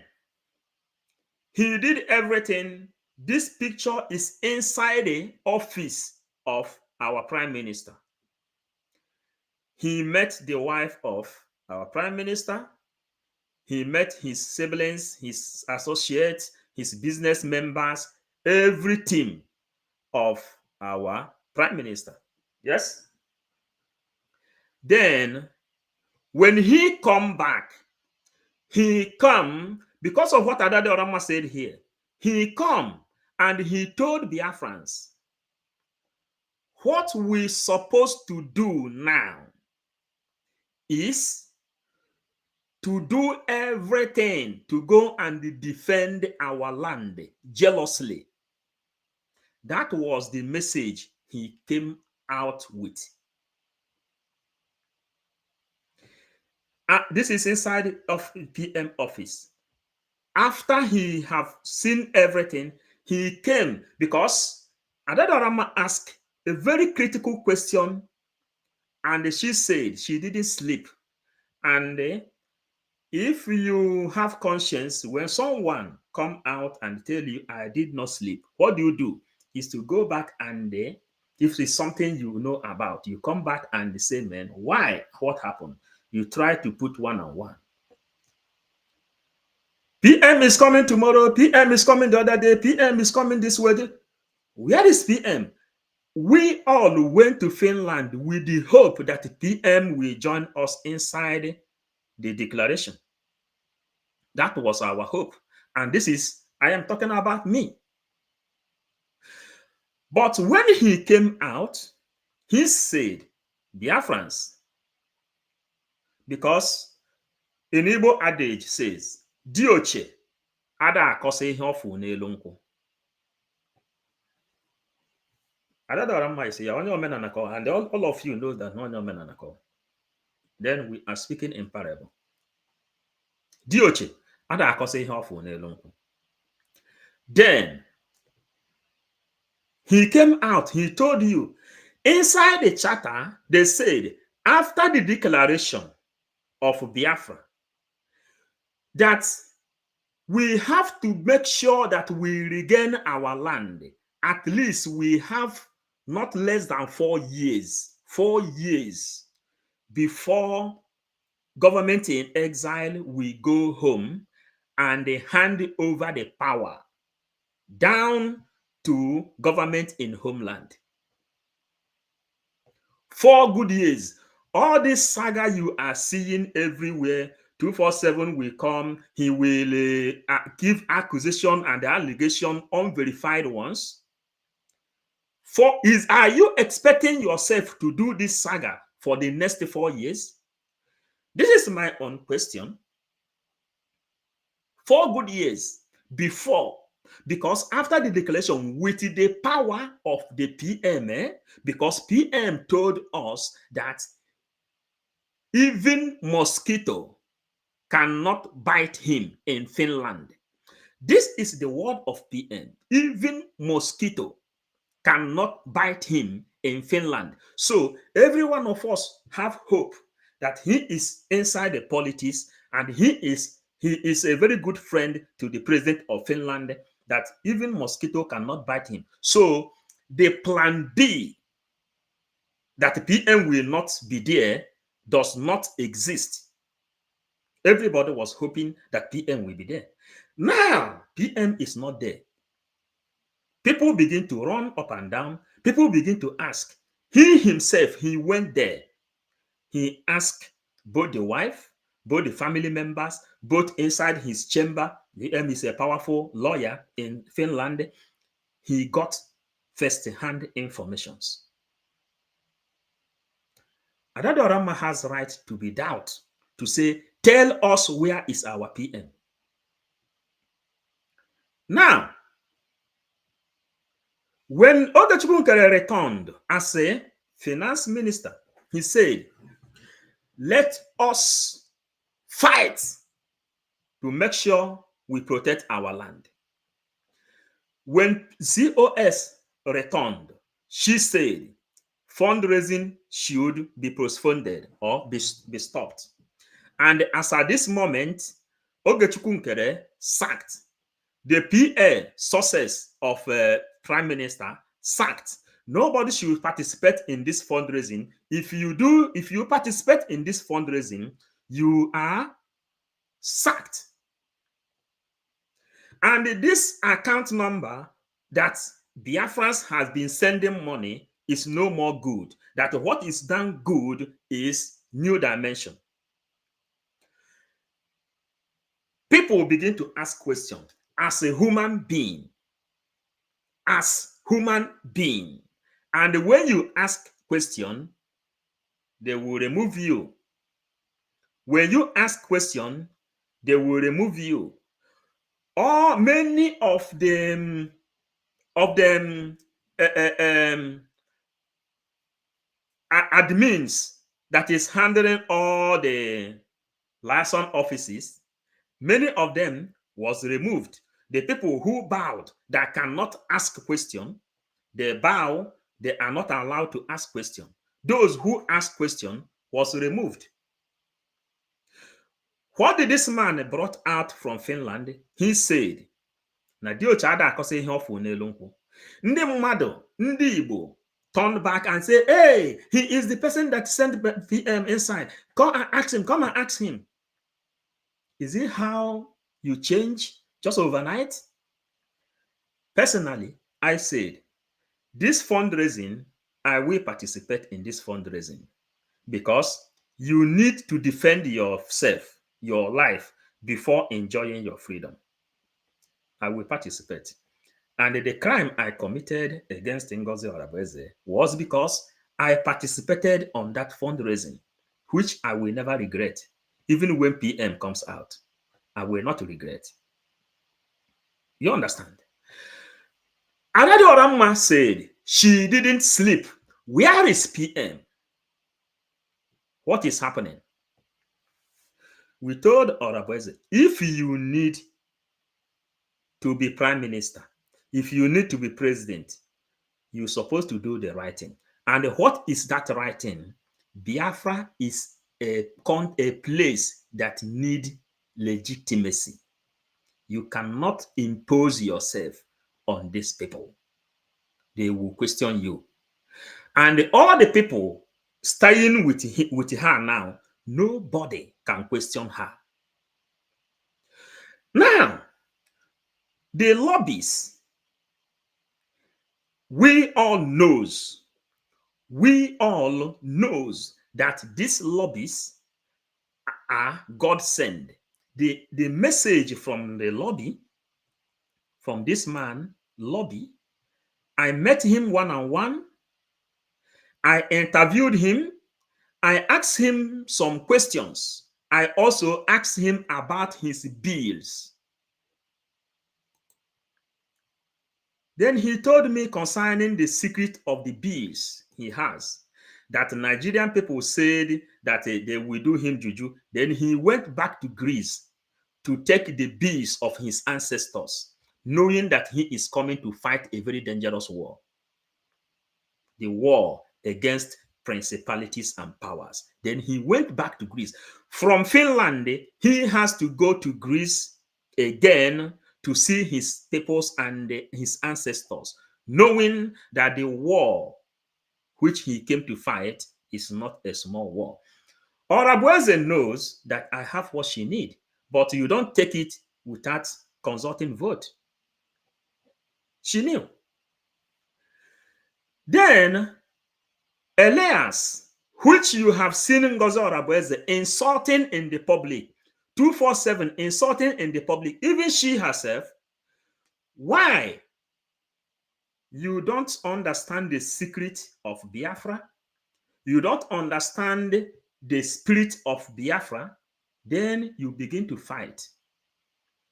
he did everything. This picture is inside the office of our prime minister. He met the wife of our prime minister. He met his siblings, his associates, his business members, every team of our prime minister. Yes? Then, when he come back, he come, because of what Adade Orama said here, he come and he told Biafrans, what we supposed to do now is to do everything to go and defend our land jealously. That was the message he came out with. This is inside of PM office. After he have seen everything, he came because Adadorama asked a very critical question, and she said she didn't sleep. And if you have conscience, when someone come out and tell you, I did not sleep, what do? Is to go back and if it's something you know about, you come back and say, man, why? What happened? You try to put one on one. PM is coming tomorrow. PM is coming the other day. PM is coming this way. Where is PM? We all went to Finland with the hope that PM will join us inside the declaration. That was our hope. And this is, I am talking about me. But when he came out, he said, Biafrans, because in Igbo adage says, Dioche, ada akose ihe ofu n'elu nkwụ. And all of you know that onye omenala ko. Then we are speaking in parable. Dioche, ada akose ihe ofu n'elu nkwụ. Then he came out, he told you, inside the charter, they said, after the declaration of Biafra, that we have to make sure that we regain our land. At least we have not less than 4 years. 4 years before government in exile will go home and they hand over the power down to government in homeland. 4 good years. All this saga you are seeing everywhere 247 will come. He will give accusation and allegation unverified ones. Are you expecting yourself to do this saga for the next 4 years? This is my own question. 4 good years before, because after the declaration, with the power of the PM, because PM told us that even mosquito cannot bite him in Finland. This is the word of PM. Even mosquito cannot bite him in Finland. So every one of us have hope that he is inside the politics and he is a very good friend to the president of Finland, that even mosquito cannot bite him. So the plan B, that the PM will not be there, does not exist. Everybody was hoping that PM will be there. Now, PM is not there. People begin to run up and down. People begin to ask. He himself, he went there. He asked both the wife, both the family members, both inside his chamber. PM is a powerful lawyer in Finland. He got first-hand informations. Adadorama has right to be doubt, to say, tell us where is our PM. Now, when Ogachukwu returned as a finance minister, he said, let us fight to make sure we protect our land. When COS returned, she said fundraising should be postponed or be stopped. And as at this moment, Ogachukwu sacked the PA sources of Prime Minister, sacked. Nobody should participate in this fundraising. If you participate in this fundraising, you are sacked. And this account number that Biafrans has been sending money is no more good. That what is done good is New Dimension. People begin to ask questions as a human being. And when you ask question, they will remove you. When you ask question, they will remove you. Or many of them admins that is handling all the liaison offices, many of them was removed. The people who bowed that cannot ask question, they bow, they are not allowed to ask question. Those who ask question was removed. What did this man brought out from Finland? He said, na diocha akosi ihe ofu n'elu nkwụ. Ndị mmadụ, ndị Igbo turned back and say, hey, he is the person that sent PM inside. Come and ask him. Is it how you change just overnight? Personally, I said, this fundraising, I will participate in this fundraising because you need to defend yourself, your life, before enjoying your freedom. I will participate. And the crime I committed against Ngozi Orabueze was because I participated on that fundraising, which I will never regret. Even when PM comes out, I will not regret. You understand? Adadorama said she didn't sleep. Where is PM? What is happening? We told Orabueze, if you need to be prime minister, if you need to be president, you're supposed to do the right thing. And what is that right thing? Biafra is a place that needs legitimacy. You cannot impose yourself on these people. They will question you. And all the people staying with her now, nobody can question her. Now, the lobbies, we all knows that these lobbies are God sent. The message from the lobby, from this man, lobby, I met him one-on-one. I interviewed him. I asked him some questions. I also asked him about his bills. Then he told me concerning the secret of the bills he has, that Nigerian people said that they will do him juju. Then he went back to Greece to take the bills of his ancestors, knowing that he is coming to fight a very dangerous war. The war against principalities and powers. Then he went back to Greece. From Finland, he has to go to Greece again to see his peoples and his ancestors, knowing that the war which he came to fight is not a small war. Orabueze knows that I have what she needs, but you don't take it without consulting vote. She knew. Then Elias, which you have seen Ngozi Orabueze insulting in the public, 247 insulting in the public, even she herself, why? You don't understand the secret of Biafra. You don't understand the spirit of Biafra. Then you begin to fight,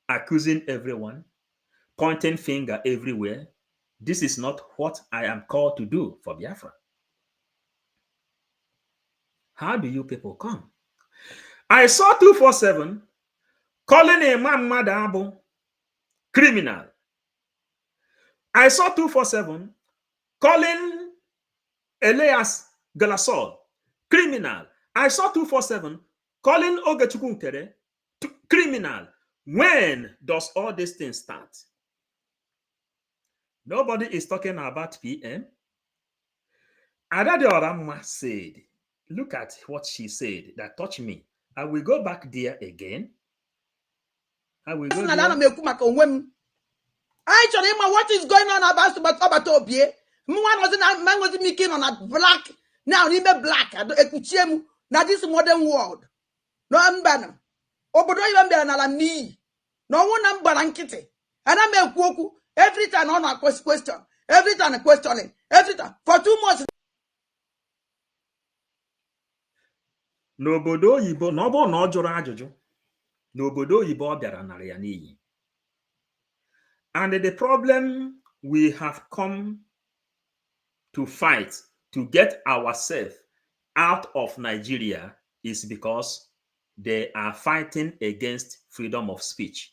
accusing everyone, pointing finger everywhere. This is not what I am called to do for Biafra. How do you people come? I saw 247 calling a man Madabu criminal. I saw 247 calling Elias Galasol criminal. I saw 247 calling Ogechukwu Nkere criminal. When does all these things start? Nobody is talking about PM. Adade Oramma said, look at what she said that touched me. I will go back there again. I will go there. I told him what is going on about Obie. Ngozi making on a black. Now he black. Now this modern world. No ambana. Obodo even be na me. No one ambarankite. And I make woku every time on a question. Every time a questioning. Every time for 2 months. N'obodo oyibo na ọ bụrụ na ọ jụrụ ajụjụ n'obodo oyibo ọ bịara nara ya n'iyi. And the problem we have come to fight to get ourselves out of Nigeria is because they are fighting against freedom of speech.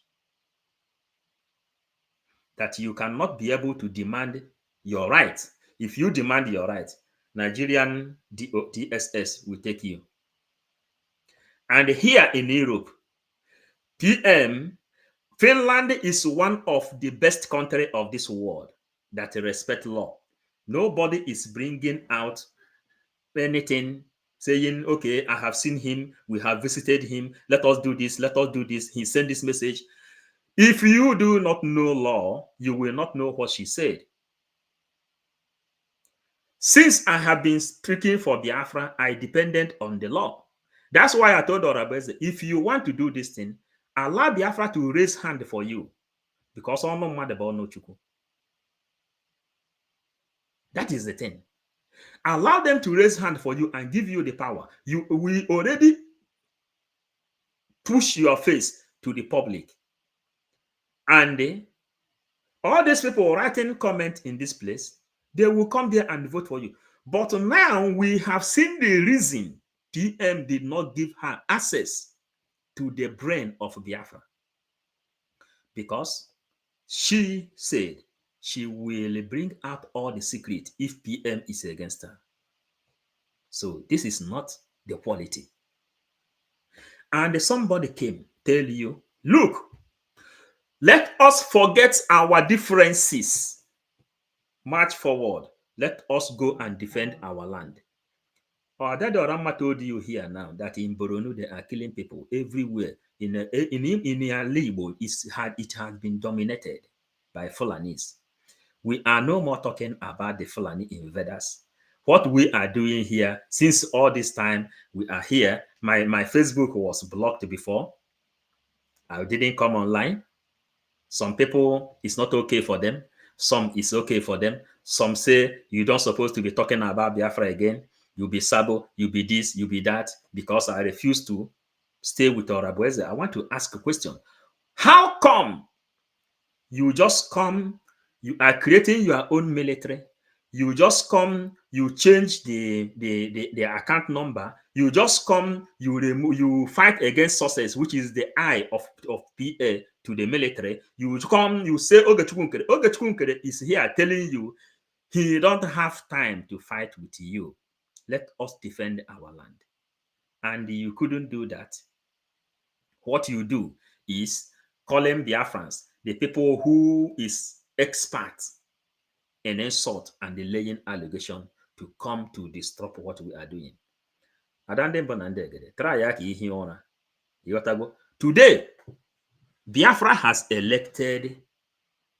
That you cannot be able to demand your right. If you demand your right, Nigerian DSS will take you. And here in Europe, Finland is one of the best countries of this world that respect law. Nobody is bringing out anything saying, okay, I have seen him, we have visited him, let us do this, let us do this. He sent this message. If you do not know law, you will not know what she said. Since I have been speaking for Biafra, I depended on the law. That's why I told Orabueze, if you want to do this thing, allow Biafra to raise hand for you. Because all no matter about no chuku. That is the thing. Allow them to raise hand for you and give you the power. We already push your face to the public. And all these people writing comment in this place, they will come there and vote for you. But now we have seen the reason PM did not give her access to the brain of Biafra. Because she said she will bring out all the secret if PM is against her. So this is not the quality. And somebody came, tell you, look, let us forget our differences. March forward. Let us go and defend our land. Dada Oramma told you here now that in Borno they are killing people everywhere. In Igbo, it has been dominated by Fulanis. We are no more talking about the Fulani invaders. what we are doing here, since all this time we are here, my Facebook was blocked before. I didn't come online. Some people, it's not okay for them. Some is okay for them. Some say you don't supposed to be talking about Biafra again. You be Sabo, you be this, you be that, because I refuse to stay with Orabueze. I want to ask a question. How come you just come, you are creating your own military, you just come, you change the account number, you just come, you remove, you fight against sources, which is the eye of PA to the military. You come, you say Ogechukwu is here telling you he don't have time to fight with you. Let us defend our land. And you couldn't do that. What you do is calling Biafrans, the people who is experts in insult and the laying allegation, to come to disrupt what we are doing. Today, Biafra has elected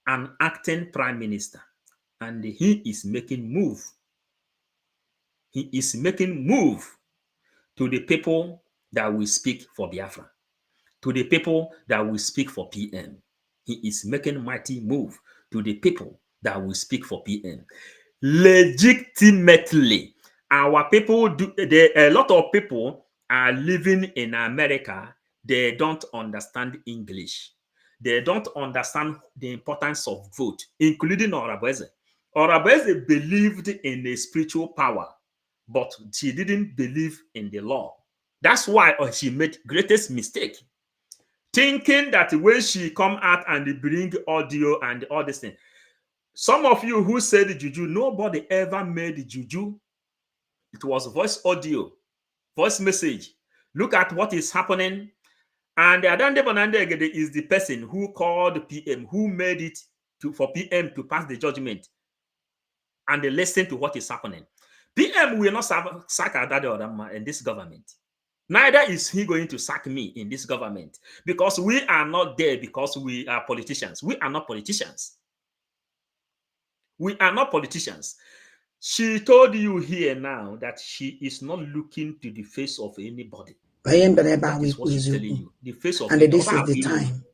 an acting prime minister, and he is making move. He is making move to the people that will speak for Biafra, to the people that will speak for PM. He is making mighty move to the people that will speak for PM. Legitimately, our people do. A lot of people are living in America. They don't understand English. They don't understand the importance of vote, including Orabueze. Orabueze believed in a spiritual power, but she didn't believe in the law. That's why she made greatest mistake, thinking that when she come out and bring audio and all this thing. Some of you who said juju, nobody ever made juju. It was voice audio, voice message. Look at what is happening. And Adande Bonandegede is the person who called PM, who made it for PM to pass the judgment and they listen to what is happening. PM will not sack Adade Odama in this government. Neither is he going to sack me in this government, because we are not there because we are politicians. We are not politicians. We are not politicians. She told you here now that she is not looking to the face of anybody. That is what she's telling you. The face of and this is the time.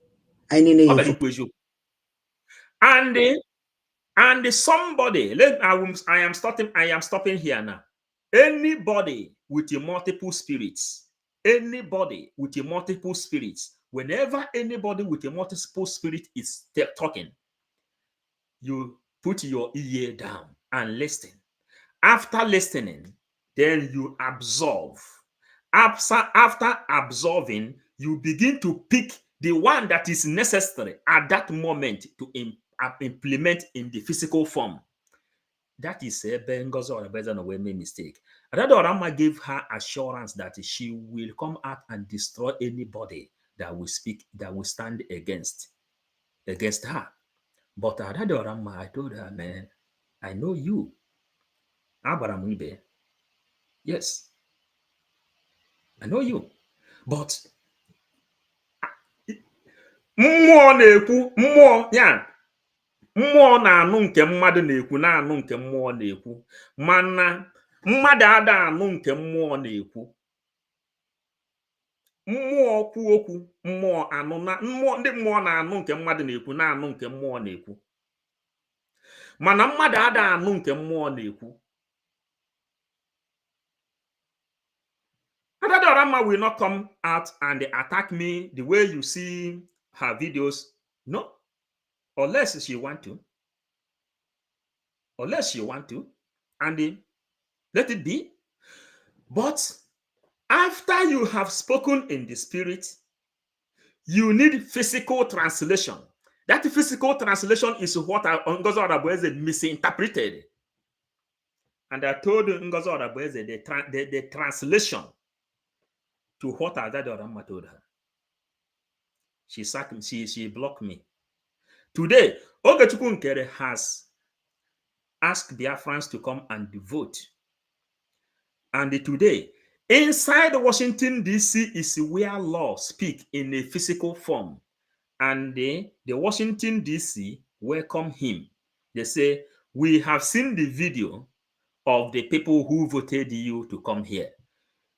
And somebody, I am stopping here now. Anybody with a multiple spirits, whenever anybody with a multiple spirit is talking, you put your ear down and listen. After listening, then you absorb. After absorbing, you begin to pick the one that is necessary at that moment to implement in the physical form. That is Ngozi Orabueze no way made mistake. Adadorama gave her assurance that she will come out and destroy anybody that will speak, that will stand against her. But Adadorama, I told her, man, I know you. Abaramuibe. Yes, I know you. But mmụọ na-ekwu, mmụọ ya, mmụọ na-anụ nke mmadụ na-ekwu, na-anụ nke mmụọ na-ekwu, mana mmadụ ada anụ nke mmụọ na-ekwu. Mmụọ kwu okwu, mmụọ anụ na mmụọ, ndị mmụọ na-anụ nke mmadụ na-ekwu, na-anụ nke mmụọ na-ekwu, mana mmadụ ada anụ nke mmụọ na-ekwu. Adadorama will not come out and attack me the way you see her videos. No, unless she want to. Unless you want to, and let it be. But after you have spoken in the spirit, you need physical translation. That physical translation is what Ngozi Orabueze misinterpreted. And I told Ngozi Orabueze the translation to what Adadorama told her. She sacked me, she blocked me. Today, Ogechukwu Nkere has asked Biafrans to come and vote. And today, inside Washington, D.C. is where law speak in a physical form. And the Washington, D.C. welcome him. They say, we have seen the video of the people who voted you to come here.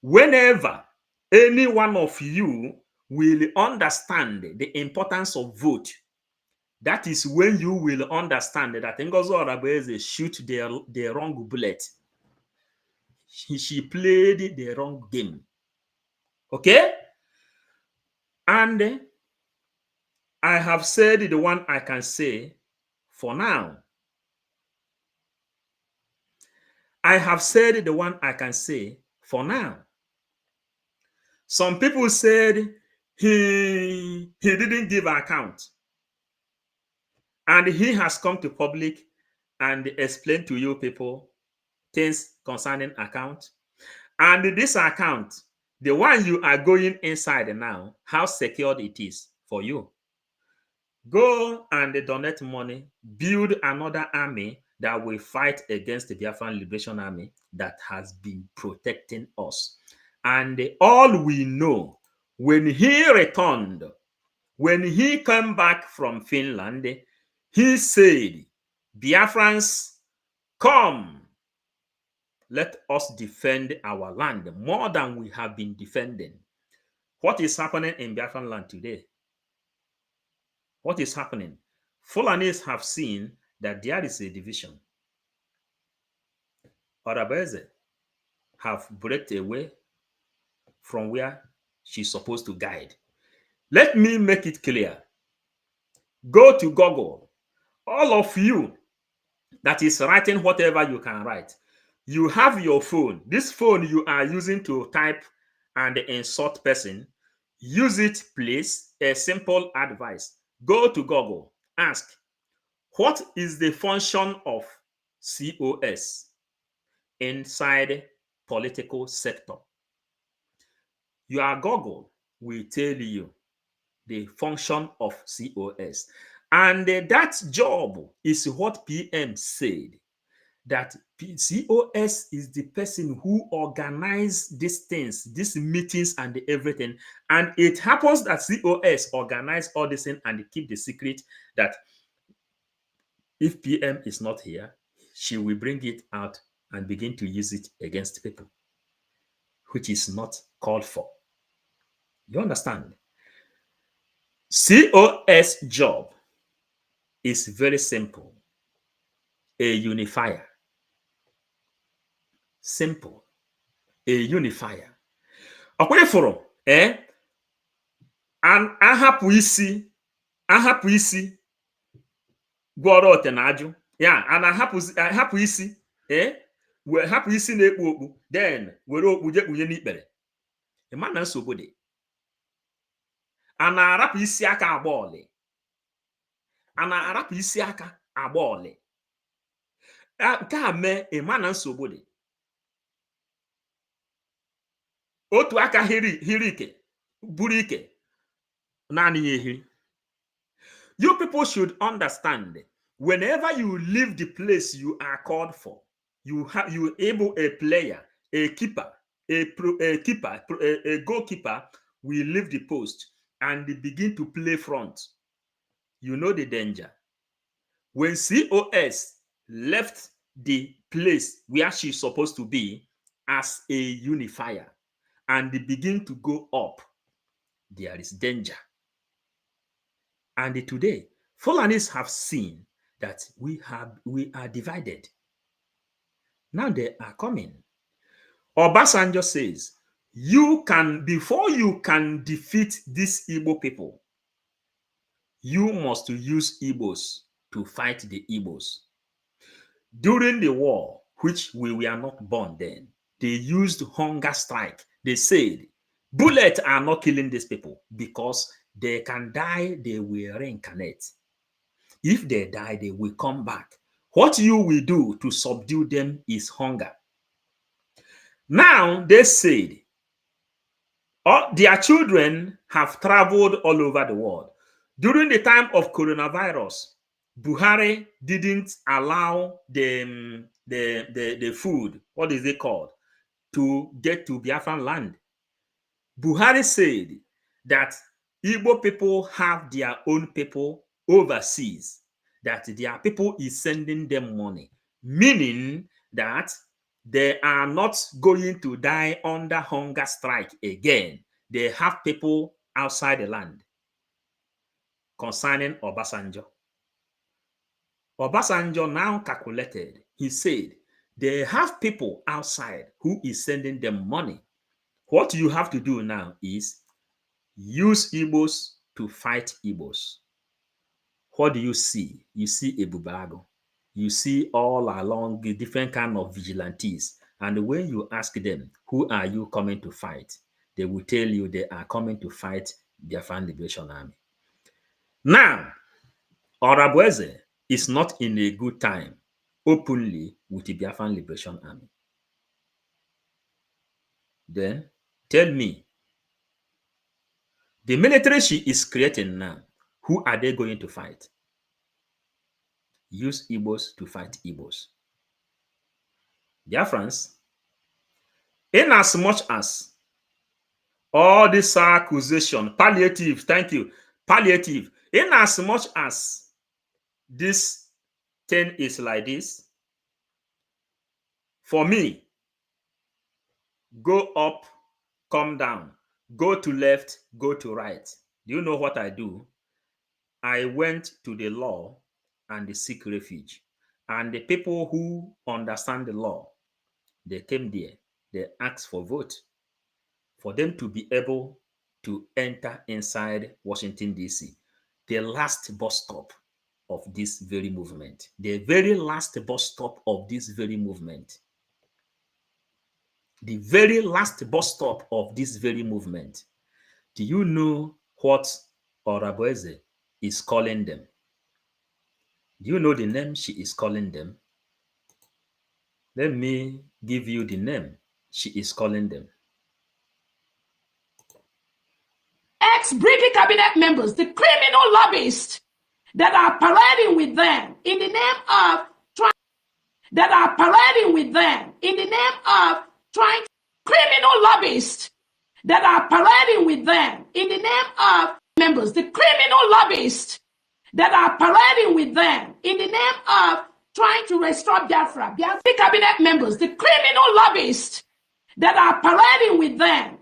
Whenever any one of you will understand the importance of vote, that is when you will understand that Ngozi Orabueze shoot the wrong bullet. She played the wrong game. Okay? And I have said the one I can say for now. I have said the one I can say for now. Some people said he didn't give an account. And he has come to public and explained to you people things concerning account. And this account, the one you are going inside now, how secured it is for you. Go and donate money, build another army that will fight against the Biafran Liberation Army that has been protecting us. And all we know, when he returned, when he came back from Finland, he said, Biafrans, come, let us defend our land more than we have been defending. What is happening in Biafran land today? What is happening? Fulanis have seen that there is a division. Orabueze have breaked away from where she's supposed to guide. Let me make it clear. Go to Google. All of you that is writing whatever you can write. You have your phone. This phone you are using to type and insult person. Use it, please. A simple advice. Go to Google. Ask, what is the function of COS inside political sector? Your Google will tell you the function of COS. And that job is what PM said, that COS is the person who organizes these things, these meetings and everything. And it happens that COS organize all this thing and keep the secret that if PM is not here, she will bring it out and begin to use it against people, which is not called for. You understand? COS job is very simple. A unifier. Simple. A unifier. Akweforo, an ahapụ isi gwọrọ ote na ajụ. Ya, an ahapụ isi, we hapụ isi na-ekpu okpu, then were okpu je kpunye n'ikpere. Ịma na nsogbu dị. A na-arapụ isi aka agba ọlị. A na-arapụ isi aka agba ọlị. Nke a mee ịma na nsogbu dị. Otu aka hiri ike, buru ike, naanị ya ehiri. You people should understand, whenever you leave the place you are called for, you able a player, a keeper, a goalkeeper will leave the post and begin to play front. You know the danger. When COS left the place where she's supposed to be as a unifier and they begin to go up, there is danger. And today, Fulanis have seen that we are divided. Now they are coming. Obasanjo says, before you can defeat these Igbo people, you must use Igbos to fight the Igbos. During the war, which we were not born then, they used hunger strike. They said, bullets are not killing these people because they can die, they will reincarnate. If they die, they will come back. What you will do to subdue them is hunger. Now, they said, their children have traveled all over the world. During the time of coronavirus, Buhari didn't allow the food, what is it called, to get to Biafran land. Buhari said that Igbo people have their own people overseas, that their people is sending them money, meaning that They are not going to die under hunger strike again. They have people outside the land. Concerning Obasanjo. Obasanjo now calculated. He said, they have people outside who is sending them money. What you have to do now is use Igbos to fight Igbos. What do you see? You see a Bubago. You see all along the different kind of vigilantes. And when you ask them, who are you coming to fight? They will tell you they are coming to fight Biafran Liberation Army. Now, Orabueze is not in a good time openly with the Biafran Liberation Army. Then, tell me, the military she is creating now, who are they going to fight? Use Igbos to fight Igbos. Biafrans, in as much as all this accusation, palliative, thank you, palliative, in as much as this thing is like this, for me, go up, come down, go to left, go to right. Do you know what I do? I went to the law and seek refuge. And the people who understand the law, they came there, they asked for vote for them to be able to enter inside Washington, D.C., the last bus stop of this very movement, the very last bus stop of this very movement, the very last bus stop of this very movement. Do you know what Orabueze is calling them? Do you know the name she is calling them? Let me give you the name she is calling them. Ex-Brigadier cabinet members, the criminal lobbyists that are parading with them in the name of trying, criminal lobbyists that are parading with them in the name of members, the criminal lobbyists that are parading with them in the name of trying to restore Biafra. Biafra cabinet members, the criminal lobbyists that are parading with them.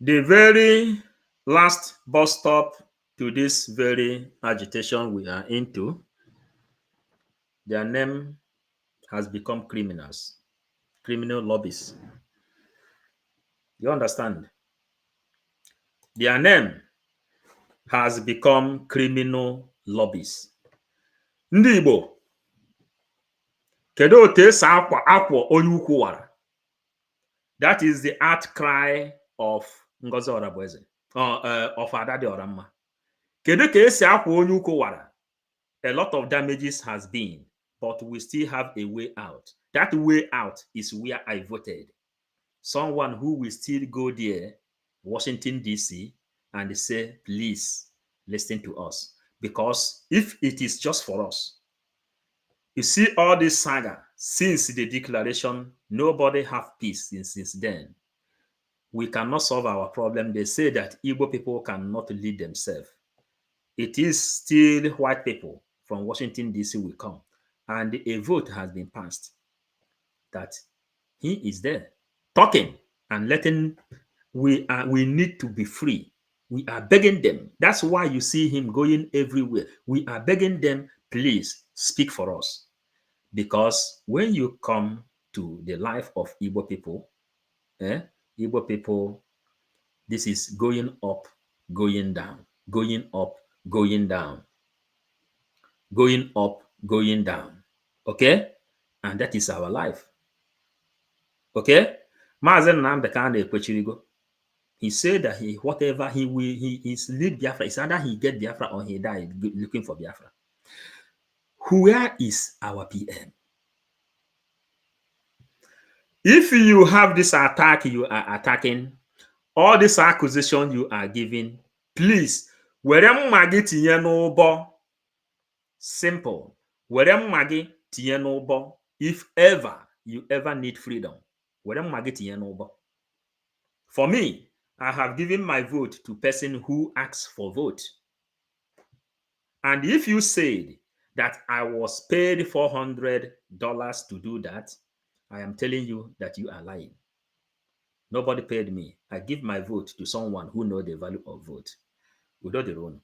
The very last bus stop to this very agitation we are into, their name has become criminals, criminal lobbies. You understand? Their name has become criminal lobbies. Ndị Igbo, kedu otu esi akwọ onye ukwu wara? That is the outcry of Ngozi Orabueze, of Adadi Oramma. Kedu ka esi akwọ onye ukwu wara? A lot of damages has been, but we still have a way out. That way out is where I voted. Someone who will still go there, Washington, D.C., and say, please listen to us. Because if it is just for us, you see all this saga, since the declaration, nobody have peace since then. We cannot solve our problem. They say that Igbo people cannot lead themselves. It is still white people from Washington, D.C. will come. And a vote has been passed that he is there talking and letting, we need to be free. We are begging them. That's why you see him going everywhere. We are begging them, please speak for us. Because when you come to the life of Igbo people, Igbo people, this is going up, going down, going up, going down, going up, going down. Okay? And that is our life. Okay? Mazen Nnamdi Kanu Ekwechirigo. He said that whatever he will, he is lead Biafra. It's either he get Biafra or he die looking for Biafra. Where is our PM? If you have this attack, you are attacking, all this accusation you are giving, please, were magi tinye n'ụbọ. Simple. Were magi tinye n'ụbọ. If ever you ever need freedom, were magi tinye n'ụbọ. For me, I have given my vote to person who asks for vote. And if you said that I was paid $400 to do that, I am telling you that you are lying. Nobody paid me. I give my vote to someone who knows the value of vote. Udo dịrị unu.